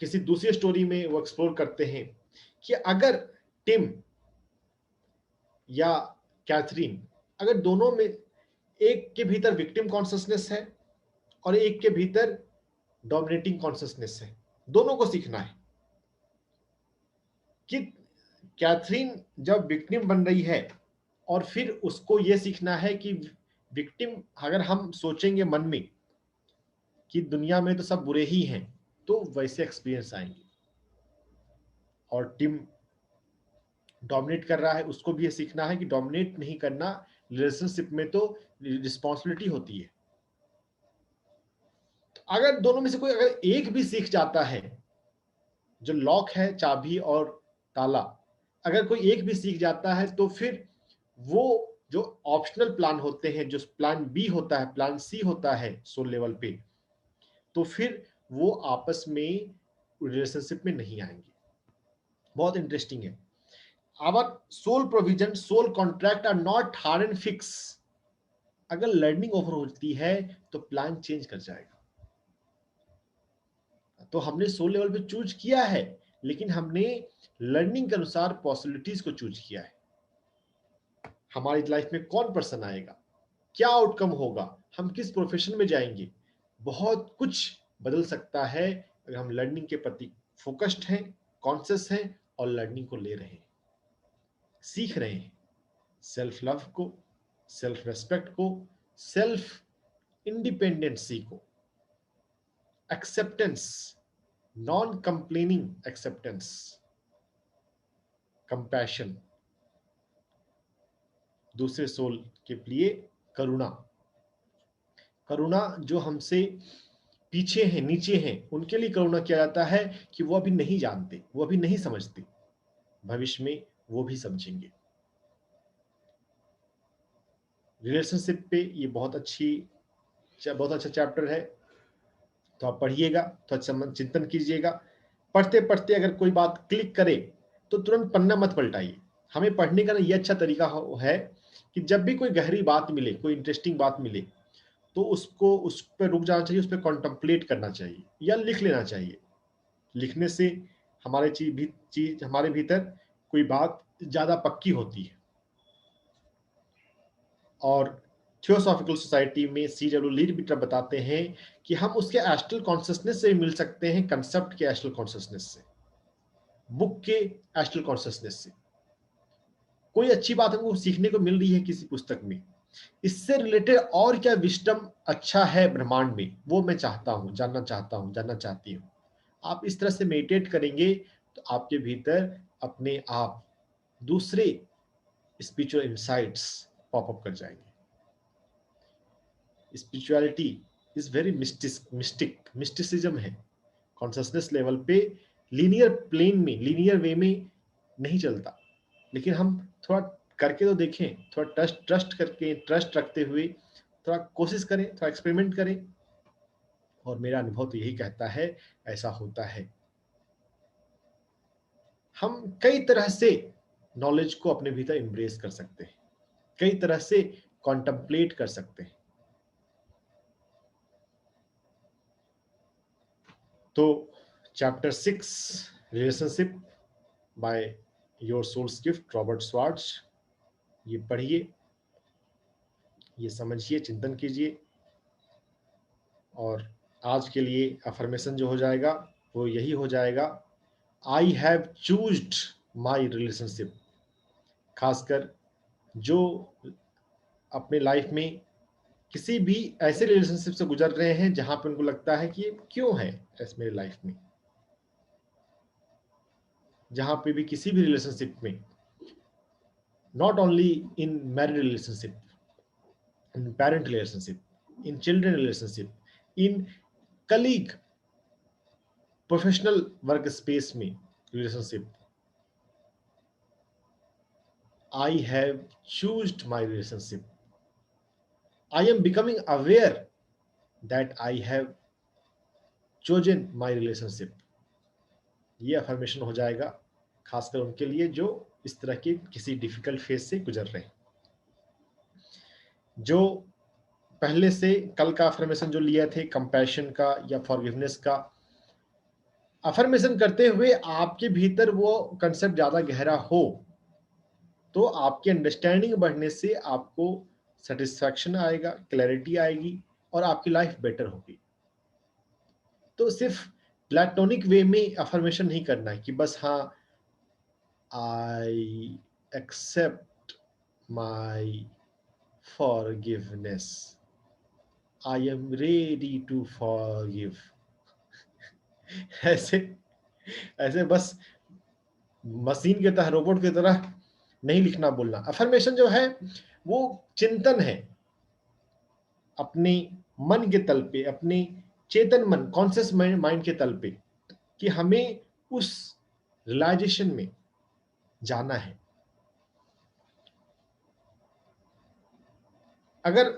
A: किसी दूसरी स्टोरी में वो एक्सप्लोर करते हैं कि अगर टिम या कैथरीन, अगर दोनों में एक के भीतर विक्टिम कॉन्शियसनेस है और एक के भीतर डोमिनेटिंग कॉन्शियसनेस है, दोनों को सीखना है कि कैथरीन जब विक्टिम बन रही है और फिर उसको यह सीखना है कि विक्टिम, अगर हम सोचेंगे मन में कि दुनिया में तो सब बुरे ही हैं, तो वैसे एक्सपीरियंस आएंगे। और टिम डोमिनेट कर रहा है, उसको भी ये सीखना है कि डोमिनेट नहीं करना, रिलेशनशिप में तो रिस्पॉन्सिबिलिटी होती है। तो अगर दोनों में से कोई अगर एक भी सीख जाता है, जो लॉक है, चाबी और ताला, अगर कोई एक भी सीख जाता है तो फिर वो जो ऑप्शनल प्लान होते हैं, जो प्लान बी होता है, प्लान सी होता है सोल लेवल पे, तो फिर वो आपस में रिलेशनशिप में नहीं आएंगे। बहुत इंटरेस्टिंग है। Our soul provision, soul contract are not hard and fix. अगर लर्निंग ओवर होती है तो प्लान चेंज कर जाएगा। तो हमने सोल लेवल पे चूज किया है, लेकिन हमने लर्निंग के अनुसार पॉसिबिलिटीज को चूज किया है। हमारी लाइफ में कौन पर्सन आएगा, क्या आउटकम होगा, हम किस प्रोफेशन में जाएंगे, बहुत कुछ बदल सकता है अगर हम लर्निंग के प्रति फोकस्ड हैं, कॉन्शियस हैं और लर्निंग को ले रहे हैं, सीख रहे हैं। सेल्फ लव को, सेल्फ रेस्पेक्ट को, सेल्फ इंडिपेंडेंसी को, acceptance, non complaining acceptance, compassion, दूसरे सोल के लिए करुणा। करुणा जो हमसे पीछे हैं, नीचे हैं, उनके लिए करुणा किया जाता है कि वो अभी नहीं जानते, वो अभी नहीं समझते, भविष्य में वो भी समझेंगे। रिलेशनशिप पे ये बहुत अच्छा चैप्टर है, तो आप पढ़िएगा, तो अच्छा चिंतन कीजिएगा। पढ़ते पढ़ते अगर कोई बात क्लिक करे तो तुरंत पन्ना मत पलटाइए। हमें पढ़ने का ये अच्छा तरीका है कि जब भी कोई गहरी बात मिले, कोई इंटरेस्टिंग बात मिले, तो उसको उस पर रुक जाना चाहिए, उस पर कॉन्टम्पलेट करना चाहिए या लिख लेना चाहिए। लिखने से हमारे चीज हमारे भीतर कोई बात ज्यादा पक्की होती है। और थियोसॉफिकल सोसाइटी में C.W. लीडबिटर बताते हैं कि हम उसके एस्ट्रल कॉन्शियसनेस से मिल सकते हैं, कंसेप्ट के एस्ट्रल कॉन्शियसनेस से, बुक के एस्ट्रल कॉन्शियसनेस से। कोई अच्छी बात हमको सीखने को मिल रही है किसी पुस्तक में, इससे रिलेटेड और क्या विस्डम अच्छा है ब्रह्मांड में, वो मैं चाहता हूं, जानना चाहती हूँ। आप इस तरह से मेडिटेट करेंगे तो आपके भीतर अपने आप दूसरे स्पिरिचुअल इंसाइट्स पॉपअप कर जाएंगे। स्पिरिचुअलिटी इज वेरी मिस्टिसिज्म है। कॉन्शियसनेस लेवल पे लीनियर प्लेन में, लीनियर वे में नहीं चलता, लेकिन हम थोड़ा करके तो देखें, थोड़ा ट्रस्ट रखते हुए थोड़ा कोशिश करें, थोड़ा एक्सपेरिमेंट करें, और मेरा अनुभव तो यही कहता है ऐसा होता है। हम कई तरह से नॉलेज को अपने भीतर एम्ब्रेस कर सकते हैं, कई तरह से कॉन्टम्पलेट कर सकते हैं। तो chapter 6 relationship by your soul's gift Robert Schwartz, ये पढ़िए, ये समझिए, चिंतन कीजिए। और आज के लिए अफर्मेशन जो हो जाएगा वो यही हो जाएगा, आई हैव चूज्ड माई रिलेशनशिप। खासकर जो अपने लाइफ में किसी भी ऐसे रिलेशनशिप से गुजर रहे हैं जहां पे उनको लगता है कि ये क्यों है ऐसे मेरे लाइफ में, जहां पे भी किसी भी रिलेशनशिप में, not only in married relationship, in parent relationship, in children relationship, in colleague, professional work space में relationship, I have chosen my relationship. I am becoming aware that I have chosen my relationship. ये affirmation हो जाएगा खासकर उनके लिए जो इस तरह के किसी डिफिकल्ट फेज से गुजर रहे हैं। जो पहले से कल का अफर्मेशन जो लिया थे कंपैशन का या फॉरगिवनेस का, अफर्मेशन करते हुए आपके भीतर वो कंसेप्ट ज्यादा गहरा हो तो आपकी अंडरस्टैंडिंग बढ़ने से आपको सेटिस्फैक्शन आएगा, क्लैरिटी आएगी और आपकी लाइफ बेटर होगी। तो सिर्फ प्लेटोनिक वे में अफर्मेशन नहीं करना है कि बस हाँ I accept my forgiveness, I am ready to forgive, ऐसे ऐसे बस मशीन की तरह, रोबोट की तरह नहीं लिखना बोलना। अफर्मेशन जो है वो चिंतन है अपने मन के तल पे, अपने चेतन मन, कॉन्शियस माइंड के तल पे, कि हमें उस रियलाइजेशन में जाना है। अगर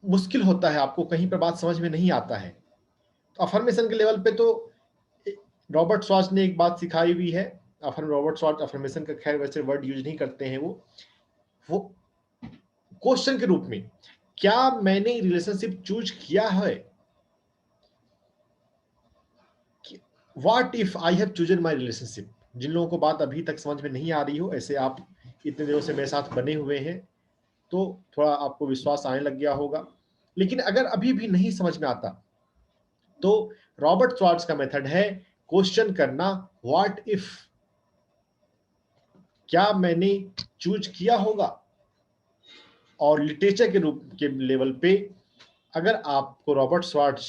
A: मुश्किल होता है, आपको कहीं पर बात समझ में नहीं आता है, तो अफर्मेशन के लेवल पे तो रॉबर्ट स्वाच ने एक बात सिखाई हुई है। रॉबर्ट स्वाच अफर्मेशन का खैर वैसे वर्ड यूज नहीं करते हैं, वो क्वेश्चन के रूप में, क्या मैंने रिलेशनशिप चूज किया है? What if I have chosen my relationship? जिन लोगों को बात अभी तक समझ में नहीं आ रही हो, ऐसे आप इतने दिनों से मेरे साथ बने हुए हैं तो थोड़ा आपको विश्वास आने लग गया होगा। लेकिन अगर अभी भी नहीं समझ में आता तो रॉबर्ट श्वार्ट्ज का मेथड है क्वेश्चन करना, व्हाट इफ, क्या मैंने चूज किया होगा। और लिटरेचर के रूप के लेवल पे अगर आपको रॉबर्ट श्वार्ट्ज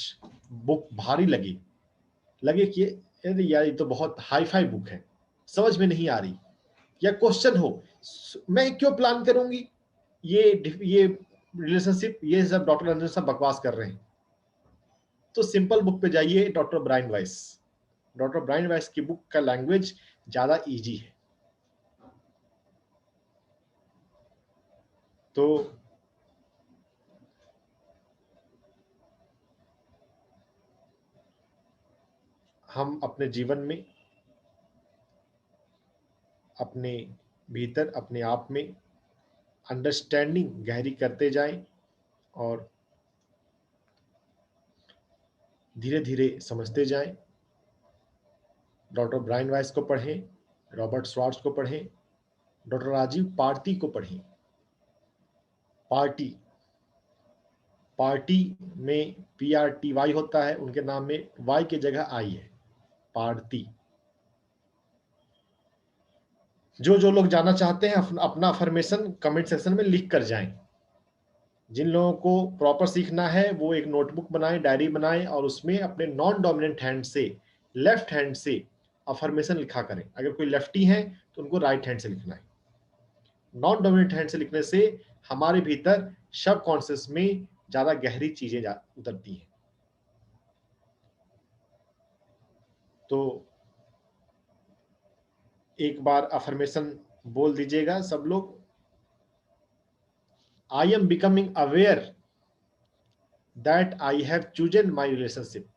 A: बुक भारी लगे कि अरे यार ये तो बहुत हाई फाई बुक है, समझ में नहीं आ रही, या क्वेश्चन हो मैं क्यों प्लान करूंगी ये रिलेशनशिप, ये सब डॉक्टर रंजन सब बकवास कर रहे हैं, तो सिंपल बुक पे जाइए, doctor Brian Weiss. Doctor Brian Weiss की बुक का लैंग्वेज ज्यादा इजी है। तो हम अपने जीवन में, अपने भीतर, अपने आप में अंडरस्टैंडिंग गहरी करते जाएं और धीरे धीरे समझते जाएं। डॉक्टर ब्रायन वाइस को पढ़ें, रॉबर्ट श्वार्ट्ज को पढ़ें, डॉक्टर राजीव पार्टी को पढ़ें। पार्टी में PRTY होता है, उनके नाम में Y की जगह I है, पार्टी। जो लोग जानना चाहते हैं अपना अफर्मेशन कमेंट सेक्शन में लिख कर जाएं। जिन लोगों को प्रॉपर सीखना है वो एक नोटबुक बनाएं, डायरी बनाएं और उसमें अपने नॉन डोमिनेंट हैंड से, लेफ्ट हैंड से अफर्मेशन लिखा करें। अगर कोई लेफ्टी है तो उनको राइट हैंड से लिखना है। नॉन डोमिनेंट हैंड से लिखने से हमारे भीतर सब कॉन्शियस में ज्यादा गहरी चीजें उतरती हैं। तो एक बार अफर्मेशन बोल दीजिएगा सब लोग। I am becoming aware that I have chosen my relationship.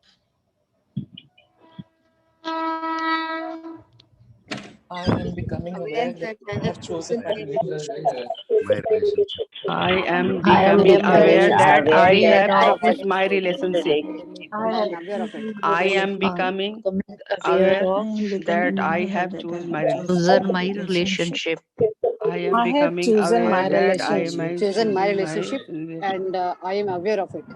B: I am becoming aware that I have chosen my relationship.
C: I am becoming aware that I have chosen my relationship. I am becoming aware that I have chosen my
D: relationship.
C: I am becoming
B: chosen my
C: aware that I am
E: chosen my relationship and I am aware of it.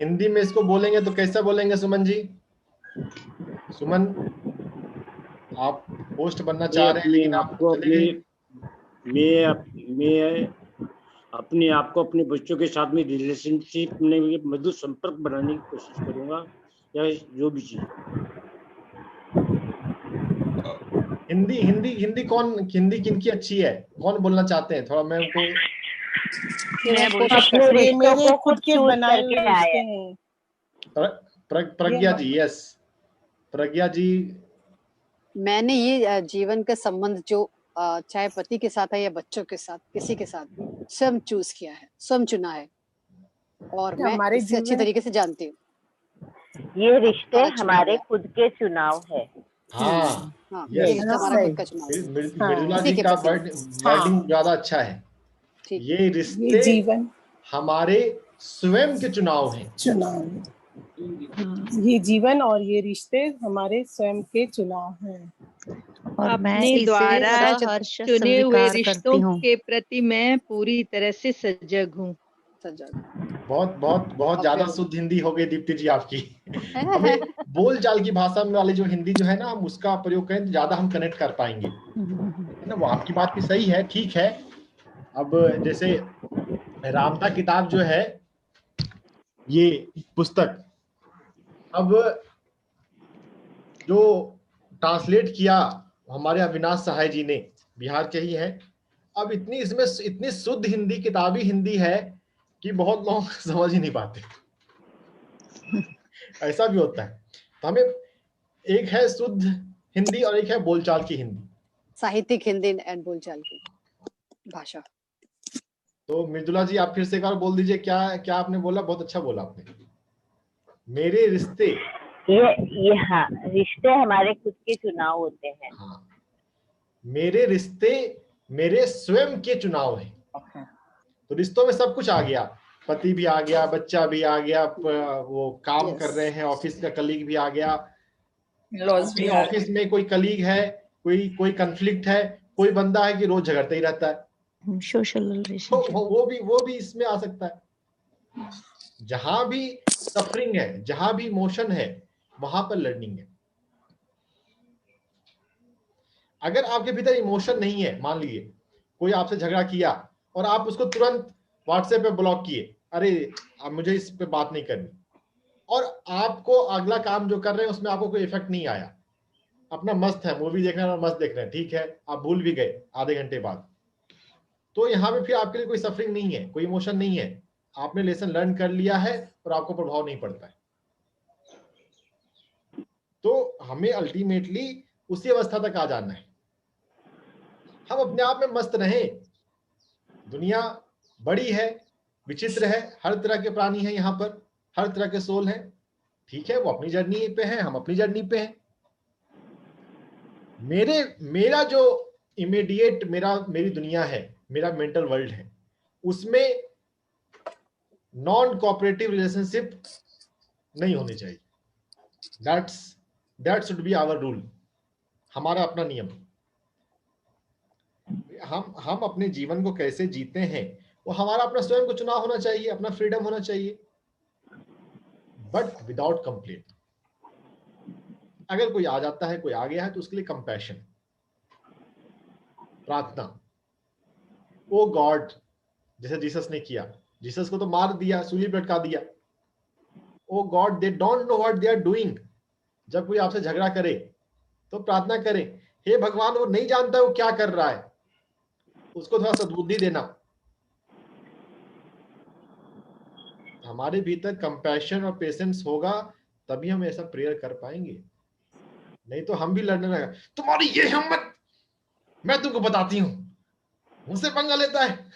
A: Hindi में इसको बोलेंगे तो कैसा बोलेंगे सुमन जी? सुमन, आप host बनना चाह रहे हैं लेकिन आपको
F: मैं अपने आप को अपने बच्चों के साथ में रिलेशनशिप में मधुर संपर्क बनाने की कोशिश करूंगा, या जो भी चीज।
A: हिंदी किनकी अच्छी है? कौन बोलना चाहते हैं? थोड़ा मैं उनको
B: मेरे खुद के बनाए हुए रिश्ते हैं।
A: प्रज्ञा जी, यस प्रज्ञा जी।
E: मैंने ये जीवन का संबंध जो चाहे पति के साथ है या बच्चों के साथ, किसी के साथ स्वयं चूज किया है, स्वयं चुना है और मैं इसे अच्छी तरीके से जानती हूँ।
G: ये रिश्ते हमारे खुद के चुनाव है।
A: हाँ,
E: ये रिश्ता हमारा खुद का चुनाव है।
A: मृदुला जी का वर्डिंग ज्यादा अच्छा है। ये रिश्ते जीवन हमारे स्वयं के चुनाव हैं।
B: ये जीवन और ये रिश्ते हमारे स्वयं के चुनाव हैं।
D: और अपने द्वारा चुने हुए रिश्तों के प्रति मैं पूरी तरह से सजग हूँ।
A: बहुत ज्यादा शुद्ध हिंदी हो गई दीप्ति जी आपकी। हमें बोल चाल की भाषा में वाली जो हिंदी जो है ना, हम उसका प्रयोग करें तो ज्यादा हम कनेक्ट कर पाएंगे, है ना। वो आपकी बात भी सही है, ठीक है। अब जैसे रामता किताब जो है, ये पुस्तक अब जो ट्रांसलेट किया हमारे अविनाश सहाय जी ने, बिहार के ही हैं। अब इसमें इतनी शुद्ध हिंदी, किताबी हिंदी है कि बहुत लोग समझ ही नहीं पाते। ऐसा भी होता है। तो हमें एक है शुद्ध हिंदी और एक है बोलचाल की हिंदी,
E: साहित्यिक हिंदी एंड बोलचाल की भाषा।
A: तो मृदुला जी आप फिर से एक बार बोल दीजिए, क्या आपने बोला? बहुत अच्छा बोला आपने। मेरे रिश्ते,
G: ये हाँ, रिश्ते हमारे खुद के चुनाव होते हैं।
A: हाँ, मेरे रिश्ते मेरे स्वयं के चुनाव है। तो रिश्तों में सब कुछ आ गया, पति भी आ गया, बच्चा भी आ गया, वो काम कर रहे हैं ऑफिस का कलीग भी आ गया, ऑफिस में कोई कलीग है, कोई कंफ्लिक्ट है, कोई बंदा है कि रोज झगड़ता ही रहता है,
H: सोशल रिलेशनशिप,
A: तो वो भी इसमें आ सकता है। जहां भी सफरिंग है, जहां भी इमोशन है, वहां पर लर्निंग है। अगर आपके भीतर इमोशन नहीं है, मान लीजिए कोई आपसे झगड़ा किया और आप उसको तुरंत व्हाट्सएप पे ब्लॉक किए, अरे अब मुझे इस पे बात नहीं करनी, और आपको अगला काम जो कर रहे हैं उसमें आपको कोई इफेक्ट नहीं आया, अपना मस्त है, मूवी देख रहे हैं और मस्त देख रहे हैं, ठीक है, आप भूल भी गए आधे घंटे बाद, तो यहाँ पे फिर आपके लिए कोई सफरिंग नहीं है, कोई इमोशन नहीं है, आपने लेसन लर्न कर लिया है और आपको प्रभाव नहीं पड़ता है। तो हमें अल्टीमेटली उसी अवस्था तक आ जाना है, हम अपने आप में मस्त रहें। दुनिया बड़ी है, विचित्र है, हर तरह के प्राणी हैं यहाँ पर, हर तरह के सोल हैं, ठीक है, वो अपनी जर्नी पे हैं, हम अपनी जर्नी पे हैं। मेरा जो इमीडिएट मेरी दुनिया है, मेरा मेंटल वर्ल्ड है, उसमें नॉन कोऑपरेटिव रिलेशनशिप नहीं होने चाहिए। That should be our rule, हमारा अपना नियम। हम अपने जीवन को कैसे जीते हैं वो हमारा अपना स्वयं को चुनाव होना चाहिए, अपना फ्रीडम होना चाहिए, बट विदाउट कंप्लेंट। अगर कोई आ जाता है, कोई आ गया है, तो उसके लिए कंपैशन, प्रार्थना, ओ गॉड, जैसे जीसस ने किया, जीसस को तो मार दिया, सूली पे लटका दिया, O God they don't know what they are doing. जब कोई आपसे झगड़ा करे तो प्रार्थना करें, हे भगवान, वो नहीं जानता वो क्या कर रहा है, उसको थोड़ा सद्बुद्धि देना। हमारे भीतर कंपैशन और पेशेंस होगा तभी हम ऐसा प्रेयर कर पाएंगे, नहीं तो हम भी लड़ने लगा, तुम्हारी ये हिम्मत, मैं तुमको बताती हूं, मुझसे पंगा लेता है।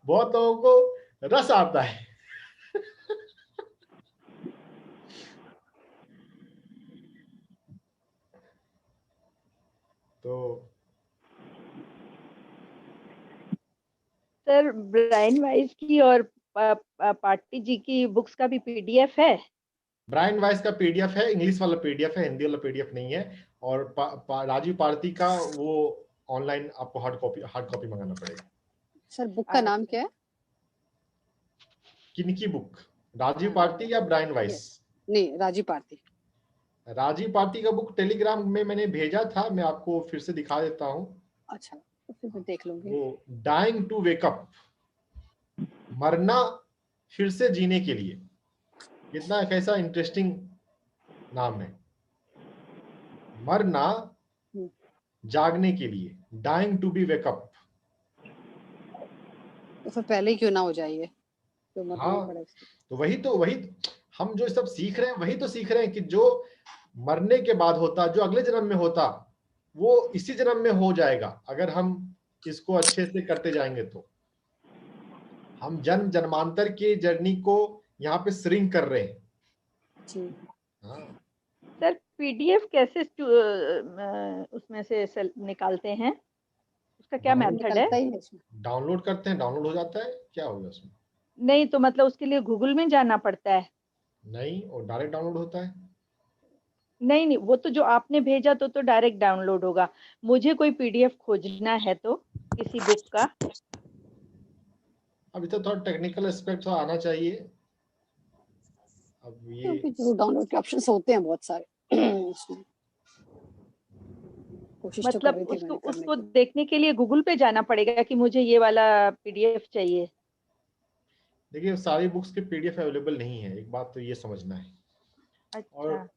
A: बहुत लोगों को रस आता है। तो
D: सर, ब्रायन वाइस की और पार्टी जी की बुक्स का भी पीडीएफ है?
A: ब्रायन वाइस का पीडीएफ है, इंग्लिश वाला पीडीएफ है, हिंदी वाला पीडीएफ नहीं है। और राजीव पारती का वो ऑनलाइन आपको हार्ड कॉपी मंगाना पड़ेगा।
E: सर बुक का नाम क्या है?
A: किनकी बुक? राजीव पारती या ब्रायन वाइस?
E: नहीं, राजीव पारती।
A: राजीव पारती का बुक टेलीग्राम में मैंने भेजा था, मैं आपको फिर से दिखा देता हूँ।
E: अच्छा, तो फिर मैं देख लूंगी।
A: वो डाइंग टू वेक अप, मरना फिर से जीने के लिए। कितना कैसा इंटरेस्टिंग नाम है, मरना जागने के लिए, dying to be wake up.
E: तो फिर पहले ही क्यों ना हो जाइए, तो
A: हाँ, तो वही हम जो सब सीख रहे हैं, वही तो सीख रहे हैं कि जो मरने के बाद होता, जो अगले जन्म में होता, वो इसी जन्म में हो जाएगा अगर हम इसको अच्छे से करते जाएंगे। तो हम जन्म जन्मांतर के जर्नी को यहाँ पे श्रिंक कर रहे हैं। हाँ
D: सर, पीडीएफ कैसे उसमें से निकालते हैं, उसका क्या मेथड है?
A: डाउनलोड करते हैं, डाउनलोड हो जाता है, क्या होगा उसमें?
D: नहीं तो मतलब उसके लिए गूगल में जाना पड़ता है?
A: नहीं, और डायरेक्ट डाउनलोड होता है।
D: नहीं, वो तो जो आपने भेजा तो डायरेक्ट डाउनलोड होगा। मुझे कोई पीडीएफ खोजना है तो किसी बुक का,
A: अभी तो थोड़ा टेक्निकल एस्पेक्ट तो आना चाहिए। अब ये
E: डाउनलोड के ऑप्शंस होते हैं बहुत सारे उसमें।
D: मतलब उसको देखने के लिए गूगल पे जाना पड़ेगा कि मुझे ये वाला पीडीएफ चाहिए?
A: देखिए, सारी बुक्स के पीडीएफ अवेलेबल नहीं है, एक बात तो ये समझना है।
D: अच्छा।
A: और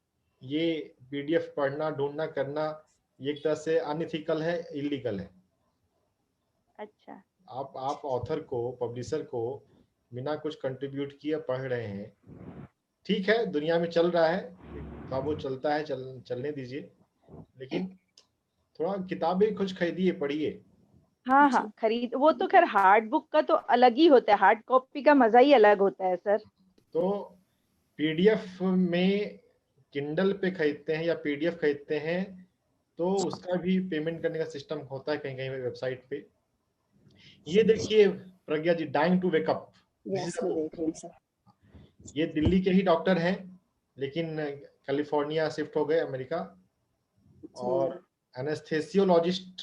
A: ये पीडीएफ पढ़ना, ढूंढना, करना, ये एक तरह से अनएथिकल है, इलीगल है।
D: अच्छा।
A: आप ऑथर को, पब्लिशर को बिना कुछ कंट्रीब्यूट किए पढ़ रहे हैं, ठीक है, दुनिया में चल रहा है, वो चलता है, चलने दीजिए, लेकिन थोड़ा किताबें कुछ खरीदिए, पढ़िए।
D: हाँ, खरीद, वो तो खैर हार्ड बुक का तो अलग ही होता है, हार्ड कॉपी का मजा ही अलग होता है सर।
A: तो पीडीएफ में किंडल पे खरीदते हैं या पीडीएफ खरीदते हैं तो उसका भी पेमेंट करने का सिस्टम होता है कहीं कहीं वेबसाइट पे। ये देखिए प्रज्ञा जी, डाइंग टू वेक अप। ये दिल्ली के ही डॉक्टर हैं लेकिन कैलिफोर्निया शिफ्ट हो गए, अमेरिका, और एनेस्थेसियोलॉजिस्ट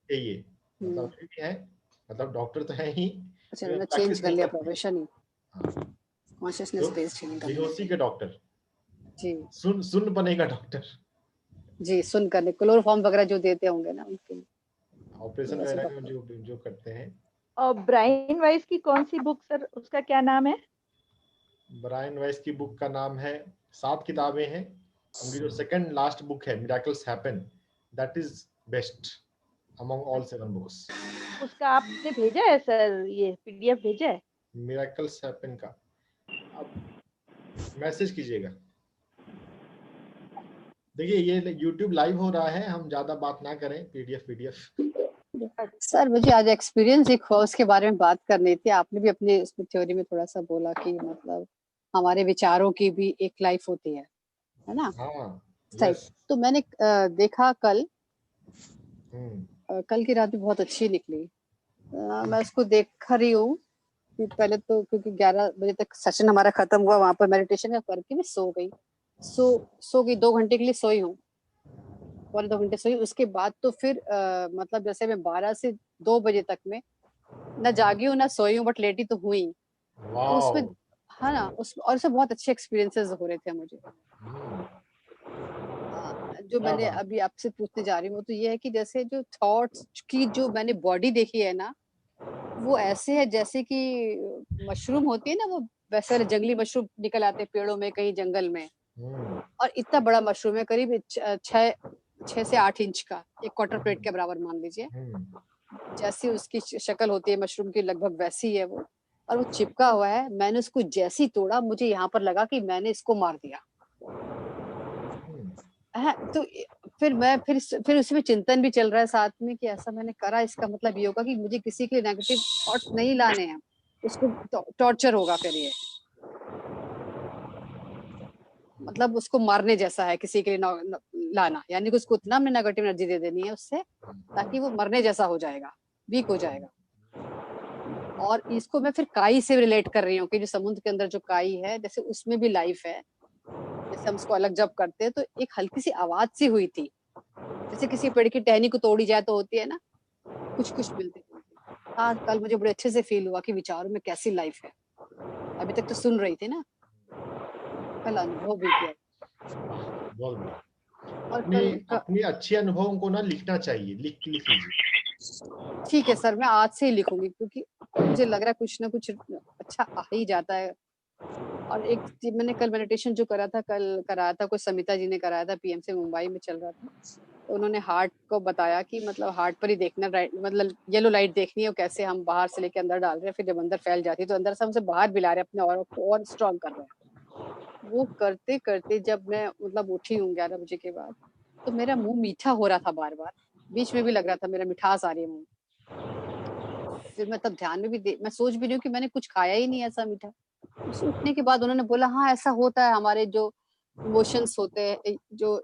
A: है ये, मतलब है, मतलब डॉक्टर तो है ही,
E: चेंज कर लिया प्रोफेशन ही, कॉन्शियसनेस बेस्ड हीलिंग
A: बेहोशी के डॉक्टर
E: जी,
A: सुन बनेगा डॉक्टर
E: जी, सुन करने क्लोरोफॉर्म वगैरह जो देते होंगे ना उनके लिए,
A: ऑपरेशन वगैरह में जो करते हैं।
D: और ब्रायन वाइस की कौन सी बुक सर, उसका क्या नाम है?
A: ब्रायन वाइस की बुक का नाम है, 7 किताबें हैं, उनकी जो सेकंड लास्ट बुक है miracles happen, that is best among all 7 books.
D: उसका आपने भेजा है सर, ये पीडीएफ भेजा है
A: मिरेकल्स हैपन का? अब मैसेज कीजिएगा। देखिए ये YouTube लाइव हो रहा है, हम ज्यादा बात ना करें, पीडीएफ।
E: सर मुझे आज एक्सपीरियंस एक हुआ, उसके बारे में बात करनी थी। आपने भी अपने इसमें थ्योरी में थोड़ा सा बोला कि मतलब हमारे विचारों की भी एक लाइफ होती है ना?
A: हाँ,
E: yes. तो मैंने देखा कल की रात भी बहुत अच्छी निकली। मैं उसको देख रही हूँ कि पहले तो क्योंकि 11 बजे तक सेशन हमारा खत्म हुआ, वहां पर मेडिटेशन का करके मैं सो गई। सो गई 2 घंटे के लिए सोई हूँ, 2 घंटे सोई। उसके बाद तो फिर मतलब जैसे मैं 12 से 2 बजे तक में ना जागी हूँ ना सोई हूँ, बट लेटी तो हुई। तो उसमें हाँ ना, और उसमें बहुत अच्छे एक्सपीरियंसेस हो रहे थे मुझे। जो मैंने अभी आपसे पूछने जा रही हूँ तो ये है कि जैसे जो थॉट्स की जो मैंने बॉडी देखी है ना, वो ऐसे है जैसे कि मशरूम होती है ना, वो वैसे वाले जंगली मशरूम निकल आते हैं पेड़ों में कहीं जंगल में, और इतना बड़ा मशरूम है, करीब 6 से 8 इंच का, एक क्वार्टर प्लेट के बराबर मान लीजिए। जैसी उसकी शक्ल होती है मशरूम की, लगभग वैसी है वो, और वो चिपका हुआ है। मैंने उसको जैसी तोड़ा, मुझे यहाँ पर लगा कि मैंने इसको मार दिया है। तो फिर उसमें चिंतन भी चल रहा है साथ में कि ऐसा मैंने करा, इसका मतलब ये होगा कि मुझे किसी के नेगेटिव थॉट्स नहीं लाने हैं, उसको टॉर्चर होगा फिर ये, मतलब उसको मारने जैसा है किसी के लिए लाना, यानी कि उसको उतना हमने नेगेटिव एनर्जी दे देनी है उससे ताकि वो मरने जैसा हो जाएगा, वीक हो जाएगा। और इसको मैं फिर काई से रिलेट कर रही हूँ कि जो समुद्र के अंदर जो काई है, जैसे उसमें भी लाइफ है। जैसे हम उसको अलग जब करते हैं तो एक हल्की सी आवाज सी हुई थी, जैसे किसी पेड़ की टहनी को तोड़ी जाए तो होती है ना, कुछ मिलते। हाँ, कल मुझे बड़े अच्छे से फील हुआ कि विचारों में कैसी लाइफ है। अभी तक तो सुन रही थी ना, कल अनुभव भी किया।
A: और अपने अच्छे अनुभवों को ना लिखना चाहिए, लिख लीजिए।
E: ठीक है सर, मैं आज से ही लिखूंगी, क्योंकि मुझे लग रहा है कुछ ना कुछ अच्छा आ ही जाता है। और एक मैंने कल मेडिटेशन जो करा था, कल कराया था, कोई समिता जी ने कराया था, पीएमसी मुंबई में चल रहा था। तो उन्होंने हार्ट को बताया कि मतलब हार्ट पर ही देखना, मतलब येलो लाइट देखनी है, कैसे हम बाहर से लेके अंदर डाल रहे हैं, फिर जब अंदर फैल जाती है तो अंदर से हमसे बाहर भी ला रहे हैं, अपने और को और स्ट्रॉन्ग कर रहे हैं। वो करते करते जब मैं मतलब उठी हूँ 11 बजे के बाद, तो मेरा मुंह मीठा हो रहा था, बार बार बीच में भी लग रहा था मेरा मिठास आ रही है मुंह। फिर मैं तब ध्यान में भी मैं सोच भी रही हूँ कि मैंने कुछ खाया ही नहीं ऐसा मीठा। उस उठने के बाद उन्होंने बोला हाँ ऐसा होता है, हमारे जो इमोशंस होते हैं, जो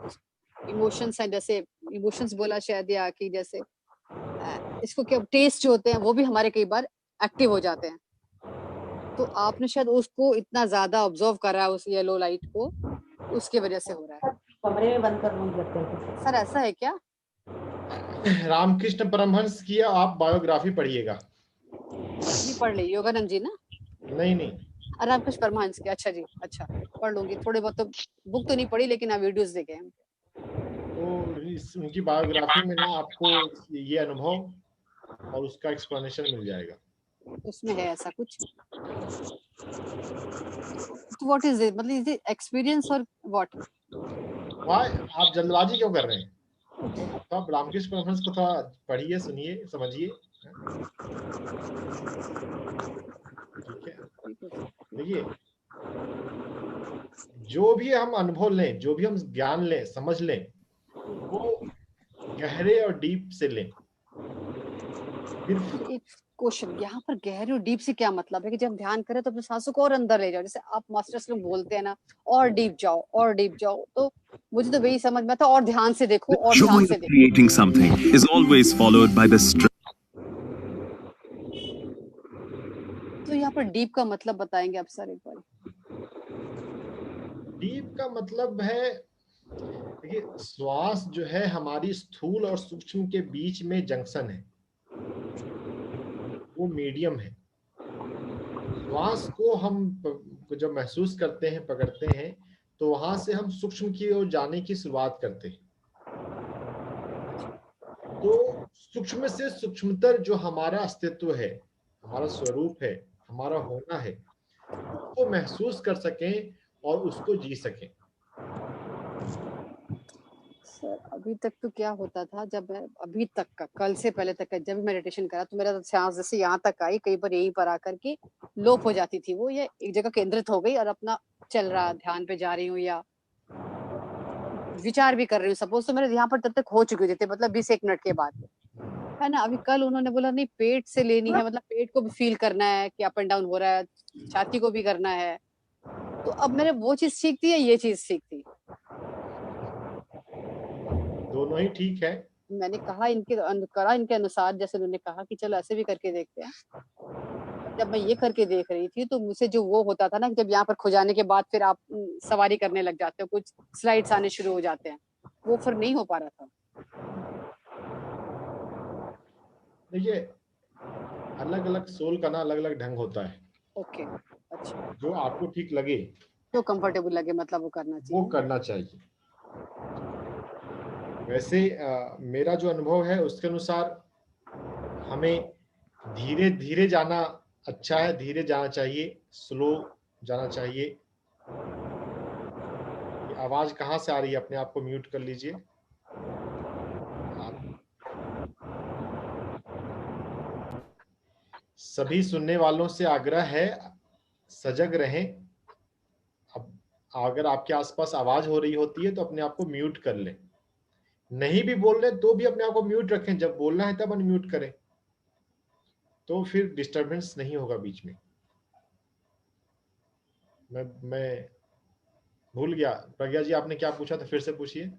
E: इमोशंस हैं, जैसे इमोशंस बोला शायद, या कि जैसे इसको क्या टेस्ट जो होते हैं वो भी हमारे कई बार एक्टिव हो जाते हैं। तो आपने शायद उसको इतना ज्यादा ऑब्जर्व करा है, उस येलो लाइट को, उसकी वजह से हो रहा है।
G: कमरे में बंद कर
E: सर ऐसा है क्या?
A: रामकृष्ण परमहंस की आप बायोग्राफी पढ़िएगा।
E: पढ़ ली योगानंद जी ना?
A: नहीं
E: रामकृष्ण परमहंस की, अच्छा जी, अच्छा पढ़ लूंगी। थोड़े बहुत तो बुक तो नहीं पढ़ी, लेकिन आप वीडियोस देखे हैं।
A: तो उनकी बायोग्राफी में ना आपको ये अनुभव और उसका एक्सप्लेनेशन मिल जाएगा।
E: उसमें है ऐसा कुछ? तो व्हाट इज इट, मतलब इज इट एक्सपीरियंस और व्हाट?
A: वाह, आप जल्दबाजी क्यों कर रहे हैं? तो आप रामकृष्ण परमहंस को थोड़ा पढ़िए, सुनिए, समझिए। ठीक है, देखिए जो भी हम अनुभव लें, जो भी हम ज्ञान लें, समझ लें, वो गहरे और डीप से लें।
E: एक क्वेश्चन यहाँ पर गहरे और डीप से क्या मतलब है कि जब ध्यान करें तो अपने सांसों को और अंदर ले जाओ, जैसे आप मास्टर्स लोग बोलते हैं ना और डीप जाओ और डीप जाओ, तो मुझे तो वही समझ में आता और ध्यान से देखो और ध्यान से देखो।
H: Creating something is always followed by the stress.
E: तो यहाँ पर डीप का मतलब बताएंगे आप सर एक बार?
A: डीप का मतलब है, देखिए श्वास जो है हमारी स्थूल और सूक्ष्म के बीच में जंक्शन है, वो मीडियम है। श्वास को हम जब महसूस करते हैं, पकड़ते हैं, तो वहां से हम सूक्ष्म की ओर जाने की शुरुआत करते हैं। तो सूक्ष्म से सूक्ष्मतर जो हमारा अस्तित्व है, हमारा स्वरूप है, हमारा होना है, उसको महसूस कर सकें और उसको जी सकें।
E: सर अभी तक तो क्या होता था, जब मैं अभी तक का, कल से पहले तक का जब मेडिटेशन करा तो मेरा सांस जैसे यहाँ तक आई, कहीं पर यहीं पर आकर के लोप हो जाती थी, वो ये एक जगह केंद्रित हो गई और अपना चल रहा, ध्यान पे जा रही हूँ या विचार भी कर रही हूँ सपोज, तो मेरे यहाँ पर तब तक हो चुके थे, मतलब 20-1 मिनट के बाद, है ना। अभी कल उन्होंने बोला नहीं पेट से लेनी है, मतलब पेट को भी फील करना है कि अप एंड डाउन हो रहा है, छाती को भी करना है। तो अब मैंने वो चीज सीख थी या ये चीज सीख थी?
A: दोनों ही ठीक है।
E: मैंने कहा इनके अनुसार, जैसे उन्होंने कहा कि चलो ऐसे भी करके देखते हैं। जब मैं ये करके देख रही थी तो मुझसे जो वो होता था ना, जब यहाँ पर खुजाने के बाद फिर आप सवारी करने लग जाते हो, कुछ स्लाइड्स आने शुरू हो जाते हैं, वो फिर नहीं हो पा रहा था।
A: देखिए अलग अलग सोल का ना अलग अलग ढंग होता है।
E: ओके, अच्छा,
A: जो आपको ठीक लगे,
E: जो कंफर्टेबल लगे, मतलब वो करना चाहिए,
A: वो करना चाहिए। वैसे मेरा जो अनुभव है उसके अनुसार हमें धीरे धीरे जाना अच्छा है, धीरे जाना चाहिए, स्लो जाना चाहिए। आवाज कहाँ से आ रही है? अपने आप को म्यूट कर लीजिए। सभी सुनने वालों से आग्रह है, सजग रहें। अब अगर आपके आसपास आवाज हो रही होती है तो अपने आप को म्यूट कर लें। नहीं भी बोल रहे तो भी अपने आप को म्यूट रखें, जब बोलना है तब अनम्यूट करें, तो फिर डिस्टरबेंस नहीं होगा बीच में। मैं भूल गया, प्रज्ञा जी आपने क्या पूछा था, फिर से पूछिए।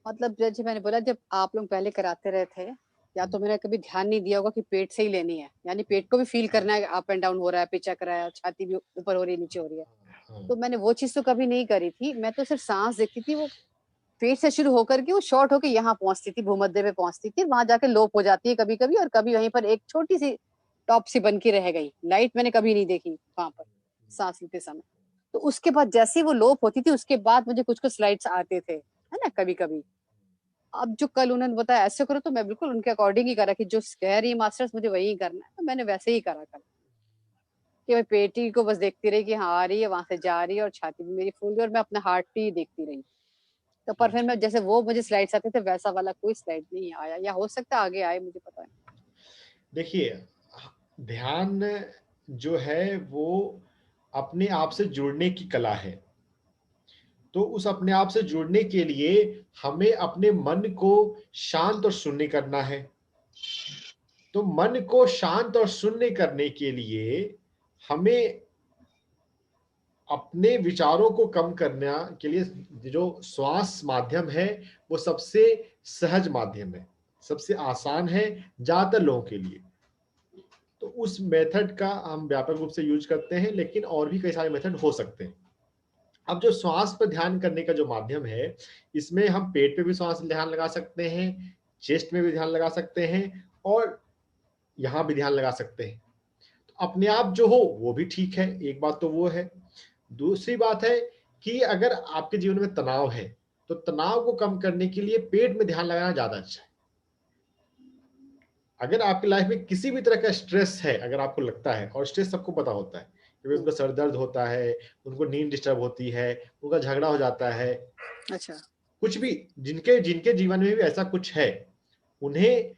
E: मतलब जैसे मैंने बोला, जब आप लोग पहले कराते रहे थे, या तो मैंने कभी ध्यान नहीं दिया होगा कि पेट से ही लेनी है, यानी पेट को भी फील करना है, अप एंड डाउन हो रहा है, पिचक रहा है, छाती भी ऊपर हो रही है, नीचे हो रही है। तो मैंने वो चीज तो कभी नहीं करी थी। मैं तो सिर्फ सांस देखती थी, वो पेट से शुरू होकर के वो शॉर्ट होकर यहाँ पहुंचती थी, भूमध्य पे पहुंचती थी, वहां जाके लोप हो जाती है कभी कभी, और कभी वहीं पर एक छोटी सी टॉप सी बन के रह गई। लाइट मैंने कभी नहीं देखी वहां पर सांस लेते समय। तो उसके बाद जैसे ही वो लोप होती थी, उसके बाद मुझे कुछ कुछ स्लाइड्स आते थे, है ना, कभी कभी। अब जो कल उन्होंने बताया ऐसे करो, तो मैं बिल्कुल उनके अकॉर्डिंग ही करा कि जो कह रही मास्टर्स मुझे वही करना है, तो मैंने वैसे ही करा कल, कि मैं पेटी को बस देखती रही कि हाँ आ रही है, वहां से जा रही है, और छाती भी मेरी फूल गई, और मैं अपना हार्ट ही देखती रही। तो पर फिर मैं जैसे वो मुझे स्लाइड्स आते थे, वैसा वाला कोई स्लाइड नहीं आया, या हो सकता है आगे आए, मुझे पता नहीं।
A: देखिए ध्यान जो है वो अपने आप से जुड़ने की कला है। तो उस अपने आप से जुड़ने के लिए हमें अपने मन को शांत और शून्य करना है। तो मन को शांत और शून्य करने के लिए हमें अपने विचारों को कम करने के लिए जो श्वास माध्यम है वो सबसे सहज माध्यम है, सबसे आसान है ज्यादातर लोगों के लिए। तो उस मेथड का हम व्यापक रूप से यूज करते हैं, लेकिन और भी कई सारे मेथड हो सकते हैं। अब जो श्वास पर ध्यान करने का जो माध्यम है, इसमें हम पेट पे भी श्वास ध्यान लगा सकते हैं, चेस्ट में भी ध्यान लगा सकते हैं, और यहाँ भी ध्यान लगा सकते हैं। तो अपने आप जो हो वो भी ठीक है, एक बात तो वो है। दूसरी बात है कि अगर आपके जीवन में तनाव है तो तनाव को कम करने के लिए पेट में ध्यान लगाना ज्यादा अच्छा है। अगर आपकी लाइफ में किसी भी तरह का स्ट्रेस है, अगर आपको लगता है, और स्ट्रेस सबको पता होता है, कि उनका सर दर्द होता है, उनको नींद डिस्टर्ब होती है, उनका झगड़ा हो जाता है,
E: अच्छा,
A: कुछ भी जिनके जीवन में भी ऐसा कुछ है, उन्हें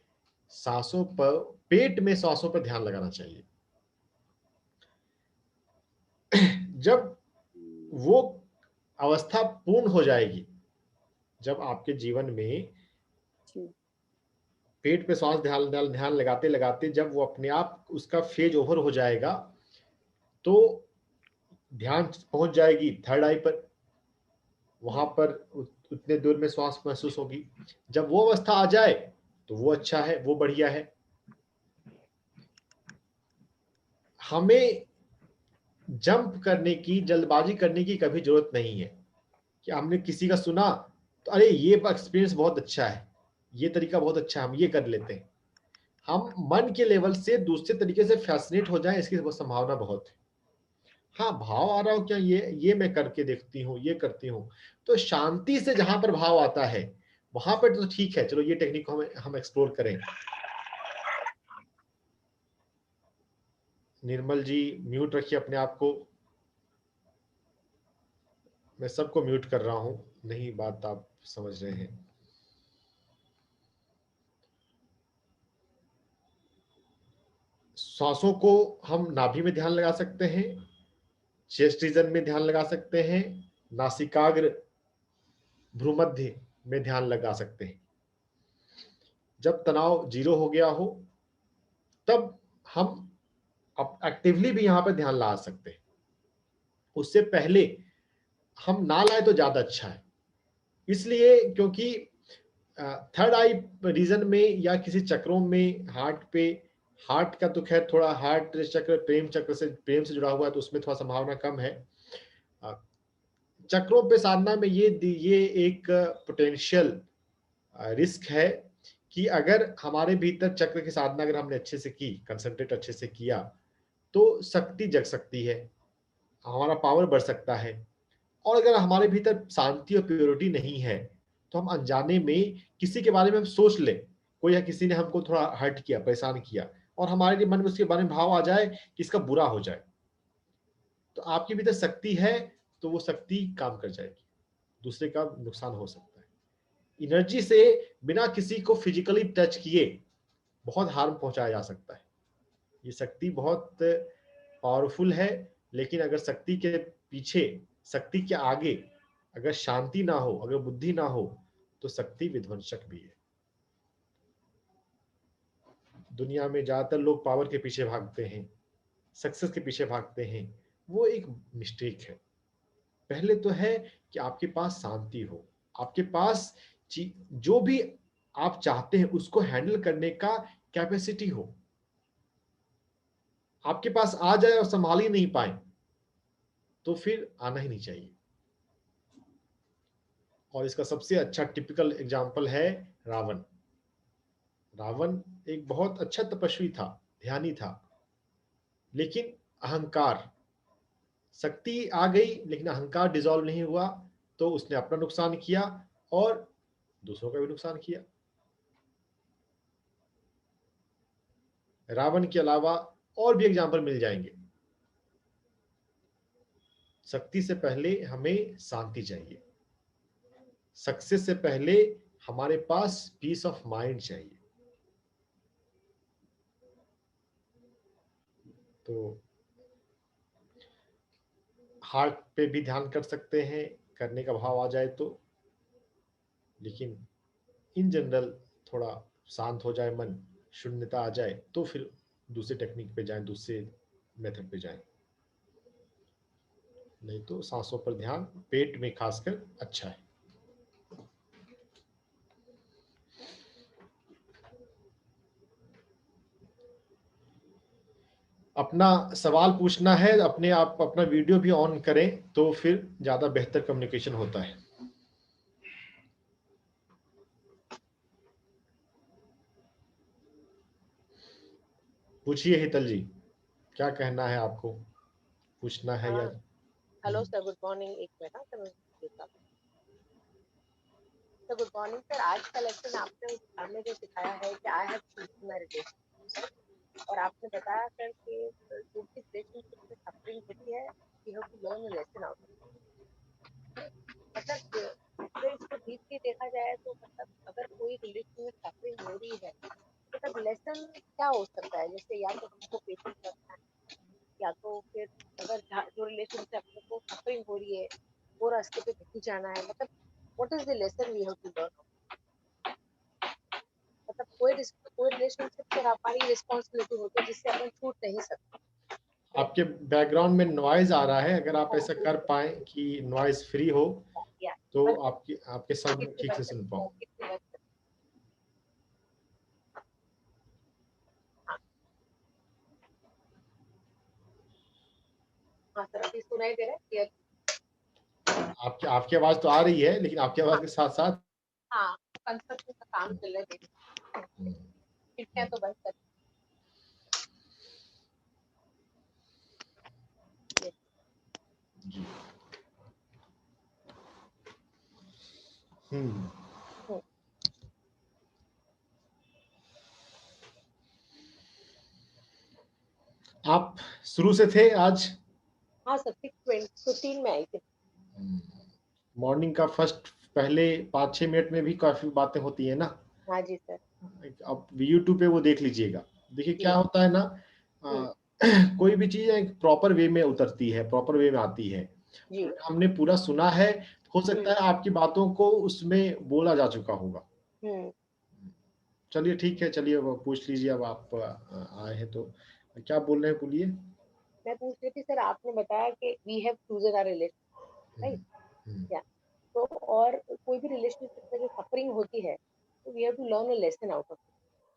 A: सांसों पर, पेट में सांसों पर ध्यान लगाना चाहिए। जब वो अवस्था पूर्ण हो जाएगी, जब आपके जीवन में पेट पे श्वास ध्यान लगाते लगाते जब वो अपने आप उसका फेज ओवर हो जाएगा तो ध्यान पहुंच जाएगी थर्ड आई पर, वहां पर उतने दूर में श्वास महसूस होगी। जब वो अवस्था आ जाए तो वो अच्छा है, वो बढ़िया है। हमें जंप करने की, जल्दबाजी करने की कभी जरूरत नहीं है कि हमने किसी का सुना तो अरे ये एक्सपीरियंस बहुत अच्छा है, ये तरीका बहुत अच्छा है, हम ये कर लेते हैं। हम मन के लेवल से दूसरे तरीके से फैसिनेट हो जाएं, इसकी संभावना बहुत है। हाँ, भाव आ रहा हो क्या, ये मैं करके देखती हूँ, ये करती हूँ, तो शांति से जहां पर भाव आता है वहां पर तो ठीक है, चलो ये टेक्निक को हम एक्सप्लोर करें। निर्मल जी म्यूट रखिए अपने आप को, मैं सबको म्यूट कर रहा हूं, नहीं बात आप समझ रहे हैं। सांसों को हम नाभि में ध्यान लगा सकते हैं, चेस्ट रीजन में ध्यान लगा सकते हैं, नासिकाग्र भ्रूमध्य में ध्यान लगा सकते हैं। जब तनाव 0 हो गया हो तब हम एक्टिवली भी यहां पर ध्यान ला सकते हैं। उससे पहले हम ना लाए तो ज्यादा अच्छा है, इसलिए क्योंकि थर्ड आई रीजन में या किसी चक्रों में हार्ट का तो खैर थोड़ा, हार्ट चक्र प्रेम से जुड़ा हुआ है तो उसमें थोड़ा संभावना कम है। चक्रों पे साधना में ये एक पोटेंशियल रिस्क है कि अगर हमारे भीतर चक्र की साधना अगर हमने अच्छे से की, कंसंट्रेट अच्छे से किया, तो शक्ति जग सकती है, हमारा पावर बढ़ सकता है। और अगर हमारे भीतर शांति और प्योरिटी नहीं है तो हम अनजाने में किसी के बारे में हम सोच ले, कोई या किसी ने हमको थोड़ा हर्ट किया, परेशान किया, और हमारे मन में उसके बारे में भाव आ जाए कि इसका बुरा हो जाए, तो आपके भीतर शक्ति है तो वो शक्ति काम कर जाएगी, दूसरे का नुकसान हो सकता है। एनर्जी से बिना किसी को फिजिकली टच किए बहुत हार्म पहुंचाया जा सकता है। ये शक्ति बहुत पावरफुल है, लेकिन अगर शक्ति के पीछे, शक्ति के आगे अगर शांति ना हो, अगर बुद्धि ना हो, तो शक्ति विध्वंसक भी है। दुनिया में ज्यादातर लोग पावर के पीछे भागते हैं, सक्सेस के पीछे भागते हैं, वो एक मिस्टेक है। पहले तो है कि आपके पास शांति हो, आपके पास जो भी आप चाहते हैं उसको हैंडल करने का कैपेसिटी हो। आपके पास आ जाए और संभाल ही नहीं पाए तो फिर आना ही नहीं चाहिए। और इसका सबसे अच्छा टिपिकल एग्जाम्पल है रावण। रावण एक बहुत अच्छा तपस्वी था, ध्यानी था, लेकिन अहंकार, शक्ति आ गई लेकिन अहंकार डिसॉल्व नहीं हुआ, तो उसने अपना नुकसान किया और दूसरों का भी नुकसान किया। रावण के अलावा और भी एग्जाम्पल मिल जाएंगे। शक्ति से पहले हमें शांति चाहिए, सक्सेस से पहले हमारे पास पीस ऑफ माइंड चाहिए। तो हार्ट पे भी ध्यान कर सकते हैं, करने का भाव आ जाए तो, लेकिन इन जनरल थोड़ा शांत हो जाए मन, शून्यता आ जाए तो फिर दूसरे टेक्निक पे जाएं, दूसरे मेथड पे जाएं। नहीं तो सांसों पर ध्यान पेट में खासकर अच्छा है। अपना सवाल पूछना है, अपने आप अपना वीडियो भी ऑन करें तो फिर ज्यादा बेहतर कम्युनिकेशन होता है। पूछिए हितल जी, क्या कहना है आपको, पूछना है या?
I: Hello sir, good morning. एक minute sir, good morning sir. आज का लेक्चर आपने हमें जो सिखाया है कि आई हैव मेडिटेशन, और आपने बताया सर कि जो भी रिलेशनशिप में सफरिंग होती है, you have to learn a lesson out. मतलब अगर इसको डीपली देखा जाए तो मतलब अगर कोई रिलेशन में सफरिंग हो रही है, मतलब लेसन क्या हो सकता है? जैसे या तो हमको पेशेंस रखना है, या तो फिर अगर जो रिलेशन से अपने को सफरिंग हो रही है वो रास्ते पे नहीं जाना है। मतलब what is the lesson we have to learn? मतलब कोई रिलेशनशिप में हमारी रिस्पॉन्सिबिलिटी होती है जिससे अपन छूट नहीं सकते।
A: आपके बैकग्राउंड में नॉइज आ रहा है, अगर आप ऐसा कर पाए कि नॉइज फ्री हो तो आपके साउंड ठीक से सुन पाओ।
I: हाँ सर, अभी सुनाई दे रहा है क्लियर?
A: आपकी आवाज तो आ रही है, लेकिन आपकी आवाज के साथ साथ
I: हाँ, कंस्ट्रक्शन का काम चल रहा है, खिड़कियां तो बंद कर।
A: जी। आप शुरू से थे आज?
I: हाँ सर, 6:15 में आई थी।
A: मॉर्निंग का फर्स्ट पहले 5-6 मिनट में भी काफी बातें होती है ना।
I: हाँ जी सर।
A: आप YouTube पे वो देख लीजिएगा। देखिए क्या होता है ना, कोई भी चीज एक प्रॉपर वे में उतरती है, प्रॉपर वे में आती है।
I: जी।
A: हमने पूरा सुना है, हो सकता है आपकी बातों को उसमें बोला जा चुका होगा। चलिए ठीक है, चलिए वो पूछ लीजिए। अब आप आए हैं तो क्या बोल रहे हैं, बोलिए।
I: मैं पूछ रही थी सर, आपने बताया कि we have chosen our relation, right? क्या तो और कोई भी रिलेशनशिप में जो सफरिंग होती है तो we have to learn a lesson out of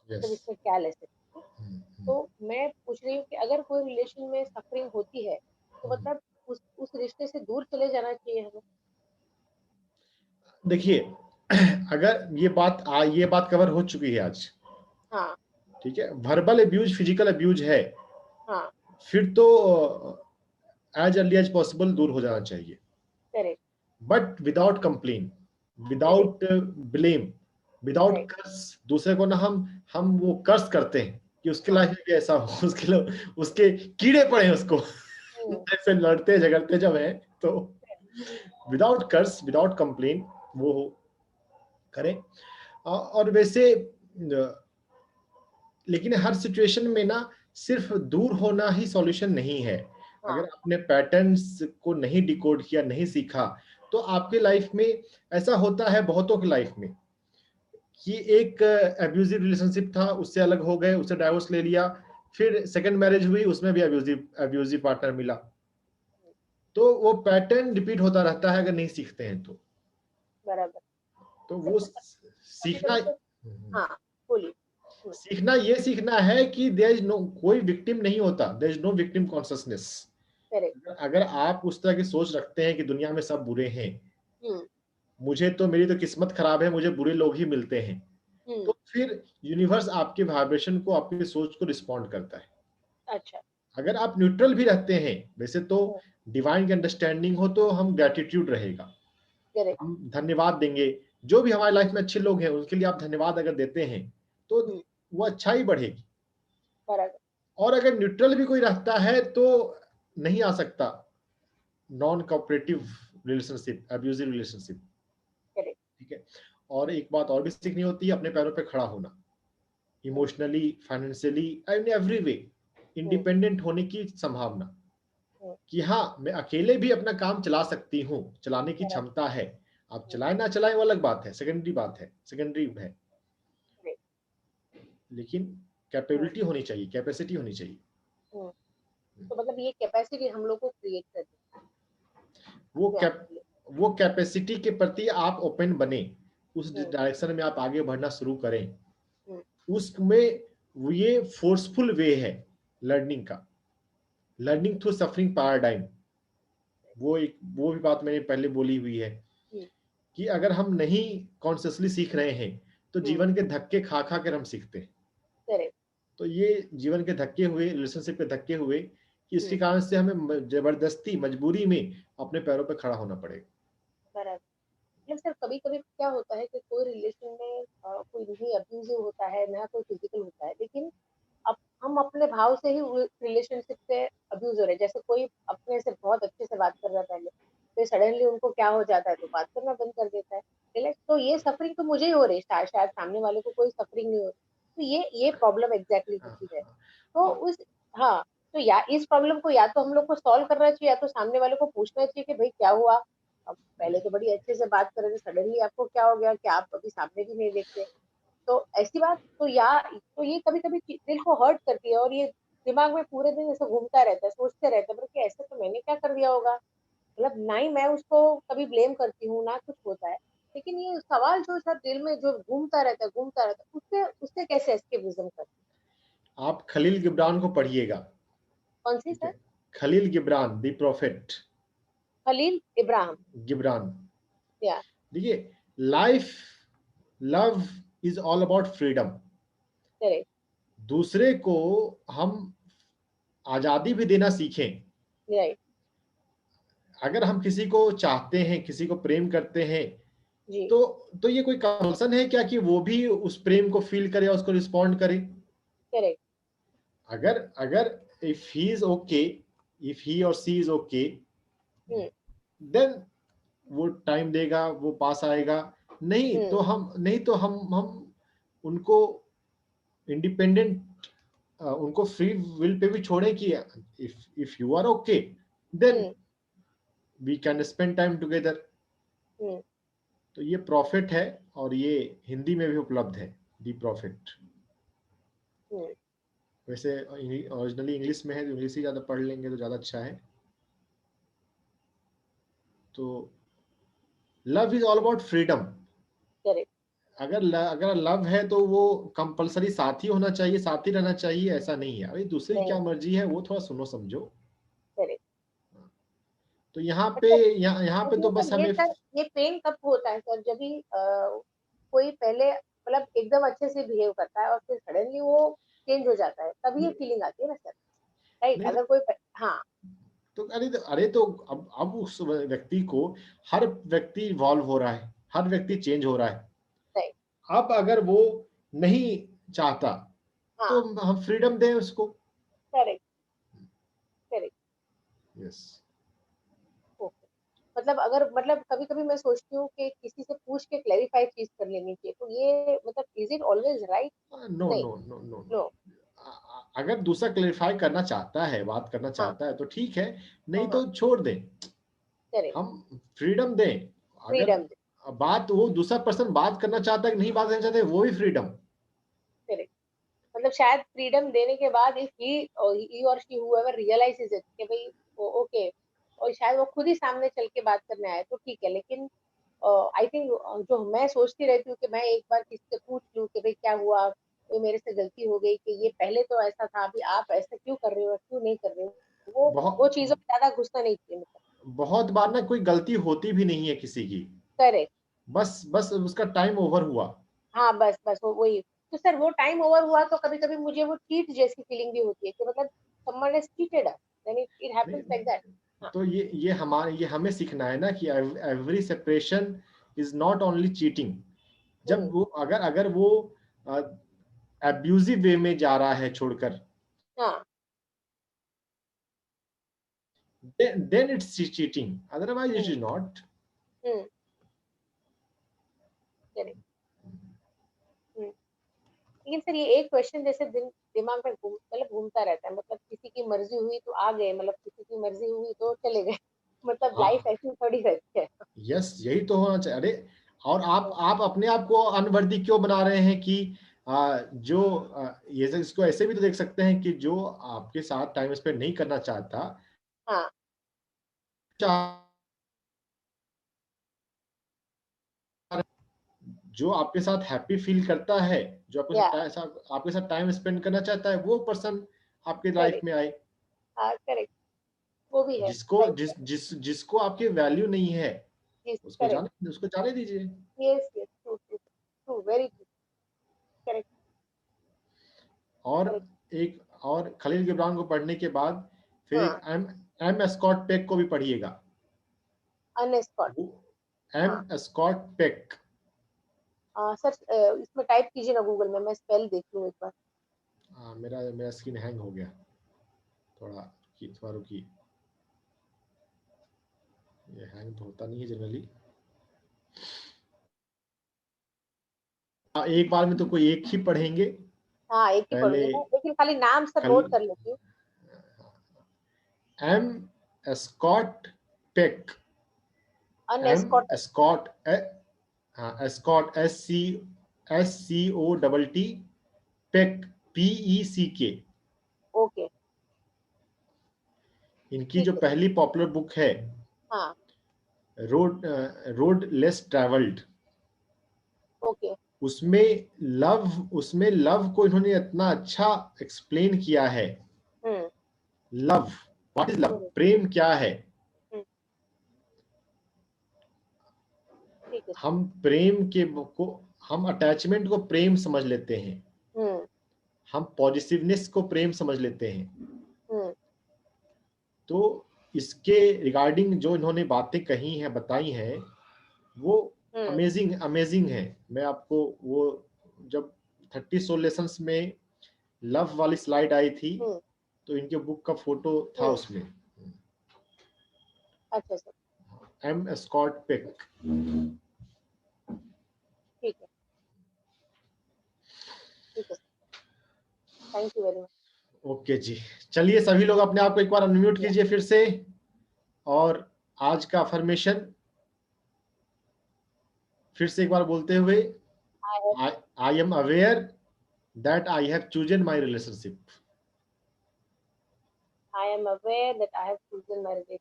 I: it. तो इसमें क्या लेसन? तो मैं पूछ रही हूँ कि अगर कोई रिलेशन में सफरिंग होती है तो मतलब उस रिश्ते से दूर चले जाना चाहिए हमें?
A: देखिए, अगर ये बात कवर हो चुकी है आज।
I: हाँ।
A: ठीक है, वर्बल अब्यूज, फिजिकल अब्यूज है,
I: हाँ।
A: फिर तो एज अर्ली एज पॉसिबल दूर हो जाना चाहिए।
I: Correct.
A: But without complain, without blame, without curse. दूसरे को ना हम वो कर्स करते हैं कि उसके लाइफ में भी ऐसा हो, उसके कीड़े पड़े उसको ऐसे लड़ते झगड़ते जब है तो विदाउट कर्स, विदाउट कंप्लेन वो करें। और वैसे लेकिन हर सिचुएशन में ना सिर्फ दूर होना ही सॉल्यूशन नहीं है। अगर आपने पैटर्न्स को नहीं डिकोड किया, नहीं सीखा, तो आपके लाइफ में ऐसा होता है, बहुतों की लाइफ में, कि एक अब्यूजिव रिलेशनशिप था, उससे अलग हो गए, उससे डाइवोर्स ले लिया, फिर सेकंड मैरिज हुई, उसमें भी अब्यूजिव पार्टनर मिला। तो वो पैटर्न रिपीट होता रहता है अगर नहीं सीखते हैं तो।
I: बराबर।
A: तो वो सीखना,
I: हाँ बोलिए।
A: सीखना ये सीखना है कि देयर इज नो, कोई विक्टिम नहीं होता, there is no victim consciousness. अगर आप उस तरह की सोच रखते हैं कि दुनिया में सब बुरे हैं, मुझे तो, मेरी तो किस्मत खराब है, मुझे बुरे लोग ही मिलते हैं, तो फिर यूनिवर्स आपके वाइब्रेशन को, आपकी सोच को रिस्पॉन्ड करता है।
I: अच्छा।
A: अगर आप न्यूट्रल भी रहते हैं, वैसे तो डिवाइन की अंडरस्टैंडिंग हो तो हम ग्रेटिट्यूड रहेगा, हम धन्यवाद देंगे। जो भी हमारी लाइफ में अच्छे लोग हैं उनके लिए आप धन्यवाद अगर देते हैं तो वो अच्छाई बढ़ेगी। और अगर न्यूट्रल भी कोई रहता है तो नहीं आ सकता non cooperative relationship, abusive relationship. ठीक है। और एक बात और भी सीखनी होती है, अपने पैरों पे खड़ा होना, emotionally, financially and every way independent होने की संभावना, कि हाँ मैं अकेले भी अपना काम चला सकती हूँ, चलाने की क्षमता है। आप चलाए ना चलाए वो अलग बात है, सेकेंडरी बात है, सेकेंडरी है, लेकिन कैपेबिलिटी होनी चाहिए, कैपेसिटी होनी चाहिए।
I: तो मतलब ये कैपेसिटी हम लोग को क्रिएट करनी,
A: वो कैपेसिटी के प्रति आप ओपन बने, उस डायरेक्शन में आप आगे बढ़ना शुरू करें। उसमें ये फोर्सफुल वे है लर्निंग का, लर्निंग थ्रू सफरिंग पैराडाइम। वो भी बात मैंने पहले बोली हुई है कि अगर हम नहीं कॉन्शियसली सीख रहे हैं तो जीवन के धक्के खा खा कर हम सीखते हैं। तो ये जीवन के धक्के हुए, रिलेशनशिप के धक्के हुए, इसके कारण से हमें जबरदस्ती, मजबूरी में अपने पैरों पर खड़ा होना पड़ेगा।
I: बराबर। सर कभी कभी क्या होता है कि कोई रिलेशन में कोई नहीं अब्यूजिव होता है, ना कोई फिजिकल होता है, लेकिन अब हम अपने भाव से ही रिलेशनशिप से अब्यूज हो रहे हैं। जैसे कोई अपने से बहुत अच्छे से बात कर रहा है पहले, तो सडनली उनको क्या हो जाता है तो बात करना बंद कर देता है। तो ये सफरिंग तो मुझे ही हो रही है, शायद सामने वाले को कोई सफरिंग नहीं हो रही। तो ये प्रॉब्लम एग्जैक्टली होती है। तो उस हाँ, तो या इस प्रॉब्लम को या तो हम लोग को सॉल्व करना चाहिए, या तो सामने वाले को पूछना चाहिए कि भाई क्या हुआ, अब पहले तो बड़ी अच्छे से बात कर रहे थे, सडनली आपको क्या हो गया, क्या आप अभी सामने भी नहीं देखते। तो ऐसी बात तो तो ये कभी कभी दिल को हर्ट करती है, और ये दिमाग में पूरे दिन ऐसे घूमता रहता है, सोचते रहता है कि ऐसे तो मैंने क्या कर दिया होगा। मतलब ना ही मैं उसको कभी ब्लेम करती हूँ ना कुछ होता है, लेकिन ये सवाल जो सर दिल में जो घूमता रहता है, उससे उससे कैसे एस्केपिज्म कर।
A: आप खलील गिब्रान को पढ़िएगा।
I: कौन सी sir?
A: Khalil Gibran, the Prophet.
I: Khalil Ibrahim
A: Gibran.
I: या
A: देखिए, life, love is all about freedom.
I: Correct.
A: दूसरे को हम आजादी भी देना सीखें।
I: राइट।
A: अगर हम किसी को चाहते हैं, किसी को प्रेम करते हैं,
I: जी।
A: तो ये कोई कंपल्सन है क्या कि वो भी उस प्रेम को फील करे या उसको रिस्पॉन्ड करे?
I: करेक्ट।
A: अगर अगर if he is okay, if he और सी इज ओके, देन वो टाइम देगा, वो पास आएगा। नहीं तो हम उनको इंडिपेंडेंट, उनको फ्री विल पे भी छोड़े कि if you are okay then we can spend time together. तो ये प्रॉफिट है, और ये हिंदी में भी उपलब्ध है, दी प्रॉफिट। वैसे ओरिजिनली इंग्लिश में है, तो इंग्लिश ही ज्यादा पढ़ लेंगे तो ज्यादा अच्छा है। तो love is all about freedom. अगर लव है तो वो कंपलसरी साथी होना चाहिए, साथी रहना चाहिए, ऐसा नहीं है। अरे दूसरे की क्या मर्जी है वो थोड़ा सुनो समझो। तो यहाँ पे तो बस हमें
I: ये पेन कब होता है सर? जब भी कोई पहले मतलब एकदम अच्छे से बिहेव करता है और फिर सडनली वो चेंज हो जाता है, तभी ये फीलिंग आती है ना सर? राइट। अगर कोई हाँ
A: तो अरे तो अब उस व्यक्ति को, हर व्यक्ति इवॉल्व हो रहा है, हर व्यक्ति चेंज हो रहा है। अब अगर वो नहीं चाहता तो हम फ्रीडम दें उसको।
I: करेक्ट। करेक्ट।
A: यस।
I: मतलब अगर कभी कभी मैं सोचती हूँ कि किसी से पूछ के क्लैरिफाई चीज कर लेनी चाहिए, तो ये मतलब is it always right?
A: No no no no no. अगर दूसरा क्लैरिफाई करना चाहता है, बात करना चाहता है तो ठीक है, नहीं तो छोड़ दें। हम फ्रीडम दें। अगर बात वो दूसरा पर्सन बात करना चाहता है कि नहीं बात करना चाहते, वो भी फ्रीडम।
I: मतलब शायद फ्रीडम देने के बाद इफ ही और शी हूएवर रियलाइजेस इट कि भाई ओके, और शायद वो खुद ही सामने चल के बात करने आए तो ठीक है। लेकिन आई थिंक जो मैं सोचती रहती हूँ कि मैं एक बार किसी से पूछ लूँ कि भाई क्या हुआ, तो मेरे से गलती हो गई कि ये पहले तो ऐसा था, अभी आप ऐसा क्यों कर रहे हो, क्यों नहीं कर रहे हो, वो चीजों में ज्यादा घुसना नहीं चाहिए।
A: बहुत बार ना कोई गलती होती भी नहीं है किसी की।
I: करेक्ट।
A: बस उसका टाइम ओवर हुआ।
I: हाँ बस वही। तो सर वो टाइम ओवर हुआ तो कभी कभी मुझे वो चीट जैसी फीलिंग भी होती है कि मतलब someone has cheated us, then it happens like that।
A: तो ये हमें सीखना है ना कि every separation is not only cheating. जब वो अगर वो अब्यूजिव वे में जा रहा है छोड़कर, then it's cheating, otherwise it is not।
I: लेकिन सर ये एक क्वेश्चन जैसे दिमाग में घूमता रहता है, मतलब किसी की मर्जी हुई तो आ गए, मतलब किसी की मर्जी हुई तो चले गए। मतलब लाइफ ऐसी थोड़ी रहती है।
A: यस, यही तो होना चाहिए। अरे और आप अपने आप को अनवर्दी क्यों बना रहे हैं कि ये इसको ऐसे भी तो देख सकते हैं कि जो आपके साथ टाइम स्पेंड नहीं करना चाहता, जो आपके साथ हैप्पी फील करता है, जो आपके साथ टाइम स्पेंड करना चाहता है, वो पर्सन आपके लाइफ में आए।
I: करेक्ट। वो भी है।
A: जिसको आपकी वैल्यू नहीं है, उसको जाने दीजिए।
I: Yes yes, true true, very true. Correct.
A: और खलील गिब्रान को पढ़ने के बाद फिर एम स्कॉट पेक को भी पढ़िएगा। M Scott Peck.
I: सर इसमें टाइप कीजिए ना गूगल में, मैं स्पेल देख लूं एक बार।
A: मेरा स्क्रीन हैंग हो गया, थोड़ा रुकिए। ये हैंग तो होता नहीं है जनरली। एक बार में तो कोई एक ही पढ़ेंगे।
I: हाँ एक ही पढ़ूंगी, लेकिन खाली नाम सर नोट कर लेती हूँ।
A: M Scott Peck. Scott SCOT SCOTT Peck, PECK।
I: Okay.
A: इनकी जो पहली पॉपुलर बुक है
I: हाँ।
A: Road less travelled,
I: okay.
A: उसमें लव को इन्होंने इतना अच्छा एक्सप्लेन किया है। लव, व्हाट इज लव, प्रेम क्या है। हम प्रेम को, हम अटैचमेंट को प्रेम समझ लेते हैं, हम पॉजिटिवनेस को प्रेम समझ लेते हैं। तो इसके रिगार्डिंग जो इन्होंने बातें कही हैं, बताई हैं, वो अमेजिंग है। मैं आपको वो, जब 30 सोल लेसन्स में लव वाली स्लाइड आई थी, तो इनके बुक का फोटो था उसमें।
I: अच्छा सर।
A: M. Scott Peck।
I: ठीक है, ठीक है, thank you very much.
A: Okay जी, चलिए सभी लोग अपने आप को एक बार अनम्यूट कीजिए फिर से, और आज का अफर्मेशन फिर से एक बार बोलते हुए, I am aware that I have chosen my relationship.
I: I am aware that I have chosen my relationship.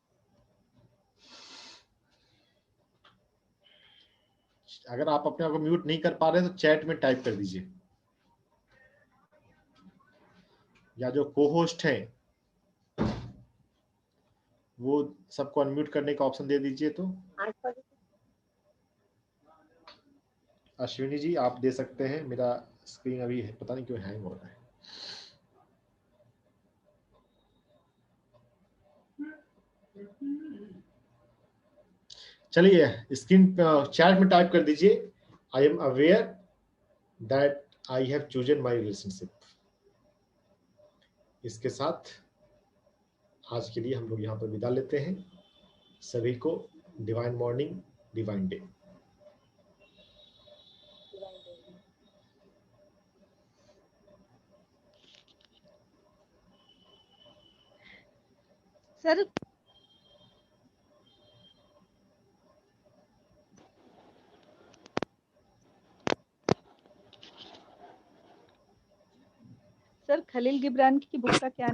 A: अगर आप अपने आप को म्यूट नहीं कर पा रहे तो चैट में टाइप कर दीजिए, या जो को होस्ट है वो सबको अनम्यूट करने का ऑप्शन दे दीजिए। तो अश्विनी जी आप दे सकते हैं, मेरा स्क्रीन अभी पता नहीं क्यों हैंग हो रहा है। चलिए स्क्रीन चैट में टाइप कर दीजिए, I am aware that I have chosen my relationship. इसके साथ आज के लिए हम लोग यहाँ पर विदा लेते हैं। सभी को divine morning, divine day.
D: Sir Khalil Gibran की बुक का क्या